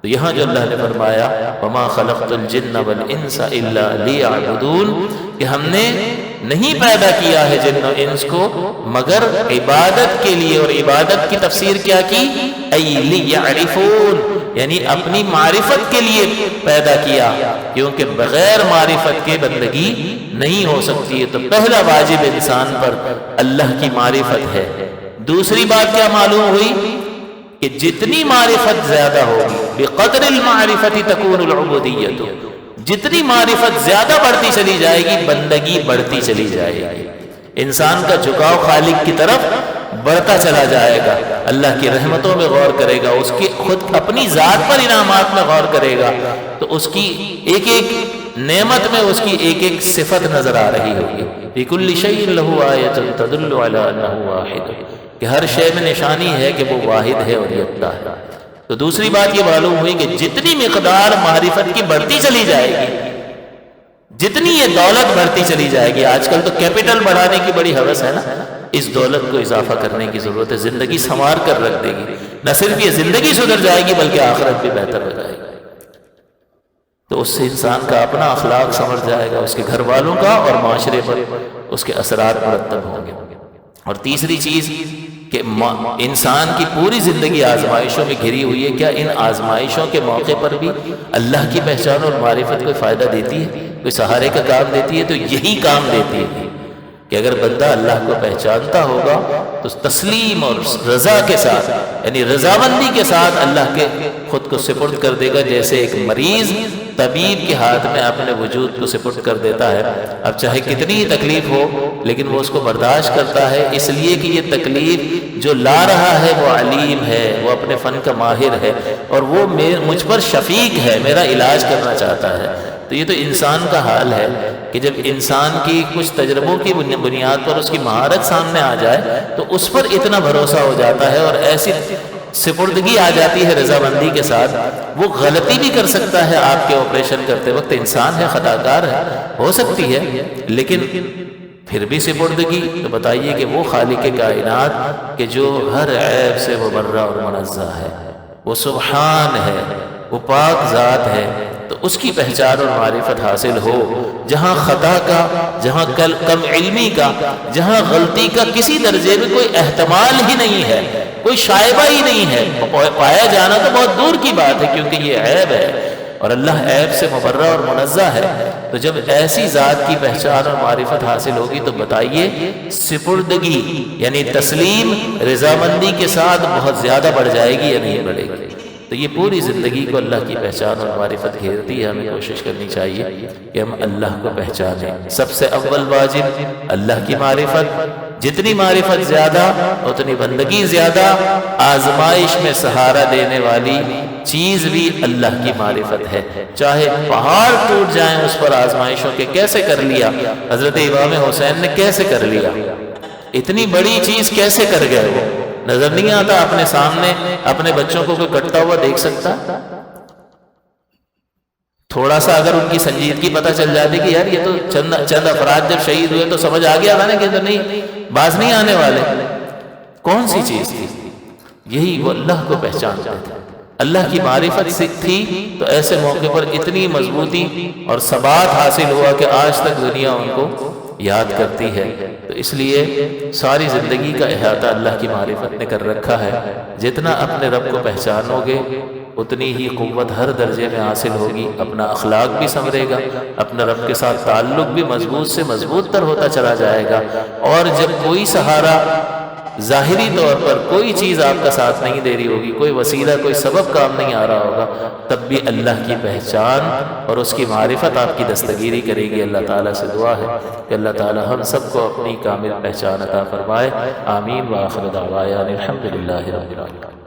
تو یہاں جو اللہ نے فرمایا وَمَا خَلَقْتُ الْجِنَّ وَالْإِنسَ إِلَّا لِيَعْبُدُونَ، کہ ہم نے نہیں پیدا کیا ہے جن و انس کو مگر عبادت کے لیے، اور عبادت کی تفسیر کیا کی؟ اَيْ لِيَعْرِفُونَ، یعنی اپنی معرفت کے لیے پیدا کیا، کیونکہ بغیر معرفت کے بندگی نہیں ہو سکتی ہے۔ تو پہلا واجب انسان پر اللہ کی معرفت ہے۔ دوسری بات کیا معلوم ہوئی؟ کہ جتنی معرفت زیادہ ہوگی، بقدر المعرفت تکون العبودیت، جتنی معرفت زیادہ بڑھتی چلی جائے گی بندگی بڑھتی چلی جائے گی، انسان کا جھکاؤ خالق کی طرف بڑھتا چلا جائے گا، اللہ کی رحمتوں میں غور کرے گا، اس کی خود اپنی ذات پر انعامات میں غور کرے گا، تو اس کی ایک ایک نعمت میں اس کی ایک ایک صفت نظر آ رہی ہوگی۔ فی کل شیء لہ آیۃ تدل علی انہ واحد، کہ ہر شے میں نشانی ہے کہ وہ واحد ہے اور یکتا ہے۔ تو دوسری بات یہ معلوم ہوئی کہ جتنی مقدار معرفت کی بڑھتی چلی جائے گی، جتنی یہ دولت بڑھتی چلی جائے گی، آج کل تو کیپٹل بڑھانے کی بڑی ہوس ہے نا، اس دولت کو اضافہ کرنے کی ضرورت ہے، زندگی سنوار کر رکھ دے گی، نہ صرف یہ زندگی سدھر جائے گی بلکہ آخرت بھی بہتر ہو جائے گی۔ تو اس سے انسان کا اپنا اخلاق سنور جائے گا، اس کے گھر والوں کا اور معاشرے پر اس کے اثرات مرتب ہوں گے۔ اور تیسری چیز کہ انسان کی پوری زندگی آزمائشوں میں گھری ہوئی ہے، کیا ان آزمائشوں کے موقع پر بھی اللہ کی پہچان اور معرفت کوئی فائدہ دیتی ہے، کوئی سہارے کا کام دیتی ہے؟ تو یہی کام دیتی ہے کہ اگر بندہ اللہ کو پہچانتا ہوگا تو تسلیم اور رضا کے ساتھ، یعنی رضامندی کے ساتھ اللہ کے خود کو سپرد کر دے گا، جیسے ایک مریض طبیب کے ہاتھ میں اپنے وجود کو سپرد کر دیتا ہے، اب چاہے کتنی ہی تکلیف ہو لیکن وہ اس کو برداشت کرتا ہے، اس لیے کہ یہ تکلیف جو لا رہا ہے وہ علیم ہے، وہ اپنے فن کا ماہر ہے اور وہ مجھ پر شفیق ہے، میرا علاج کرنا چاہتا ہے۔ تو یہ تو انسان کا حال ہے کہ جب انسان کی کچھ تجربوں کی بنیاد پر اس کی مہارت سامنے آ جائے تو اس پر اتنا بھروسہ ہو جاتا ہے اور ایسی سپردگی آ جاتی ہے رضامندی کے ساتھ. وہ غلطی بھی کر سکتا ہے آپ کے آپریشن کرتے وقت، انسان ہے، خطا کار ہے، ہو سکتی ہے، لیکن پھر بھی سپردگی. تو بتائیے کہ وہ خالق کائنات کہ جو ہر عیب سے مبرہ اور منزہ ہے، وہ سبحان ہے، وہ پاک ذات ہے، تو اس کی پہچان اور معرفت حاصل ہو. جہاں خطا کا، جہاں کم علمی کا، جہاں غلطی کا کسی درجے میں کوئی احتمال ہی نہیں ہے، کوئی شائبہ ہی نہیں ہے، پایا جانا تو بہت دور کی بات ہے کیونکہ یہ عیب ہے اور اللہ عیب سے مبرہ اور منزہ ہے. تو جب ایسی ذات کی پہچان اور معرفت حاصل ہوگی تو بتائیے سپردگی یعنی تسلیم رضامندی کے ساتھ بہت زیادہ بڑھ جائے گی یا نہیں بڑھے گی؟ تو یہ پوری زندگی کو اللہ کی پہچان اور معرفت گھیرتی ہے. ہمیں کوشش کرنی چاہیے کہ ہم اللہ کو پہچانیں. سب سے اول واجب اللہ کی معرفت، جتنی معرفت زیادہ اتنی بندگی زیادہ. آزمائش میں سہارا دینے والی چیز بھی اللہ کی معرفت ہے. چاہے پہاڑ ٹوٹ جائیں اس پر آزمائشوں کے، کیسے کر لیا حضرت امام حسین نے، کیسے کر لیا، اتنی بڑی چیز کیسے کر گئے؟ وہ نظر نہیں آتا اپنے سامنے اپنے بچوں کو کوئی کٹتا ہوا دیکھ سکتا؟ تھوڑا سا اگر ان کی سنجیدگی پتہ چل جاتی کہ یار یہ تو چند افراد جب شہید ہوئے تو سمجھ آ گیا تھا نا کہ نہیں باز نہیں آنے والے. کون سی چیز تھی؟ یہی وہ اللہ کو پہچانتے تھے. اللہ کی معرفت تھی تو ایسے موقع پر اتنی مضبوطی اور ثبات حاصل ہوا کہ آج تک دنیا ان کو یاد کرتی ہے. تو اس لیے ساری زندگی کا احاطہ اللہ کی معرفت نے کر رکھا ہے. جتنا اپنے رب کو پہچانو گے اتنی ہی قوت ہر درجے میں حاصل ہوگی. اپنا اخلاق بھی سنورے گا، اپنے رب کے ساتھ تعلق بھی مضبوط سے مضبوط تر ہوتا چلا جائے گا. اور جب کوئی سہارا ظاہری طور پر کوئی چیز آپ کا ساتھ نہیں دے رہی ہوگی، کوئی وسیلہ کوئی سبب کام نہیں آ رہا ہوگا، تب بھی اللہ کی پہچان اور اس کی معرفت آپ کی دستگیری کرے گی. اللہ تعالیٰ سے دعا ہے کہ اللہ تعالیٰ ہم سب کو اپنی کامل پہچان عطا فرمائے. آمین. وآخر دعوانا الحمدللہ رب العالمین.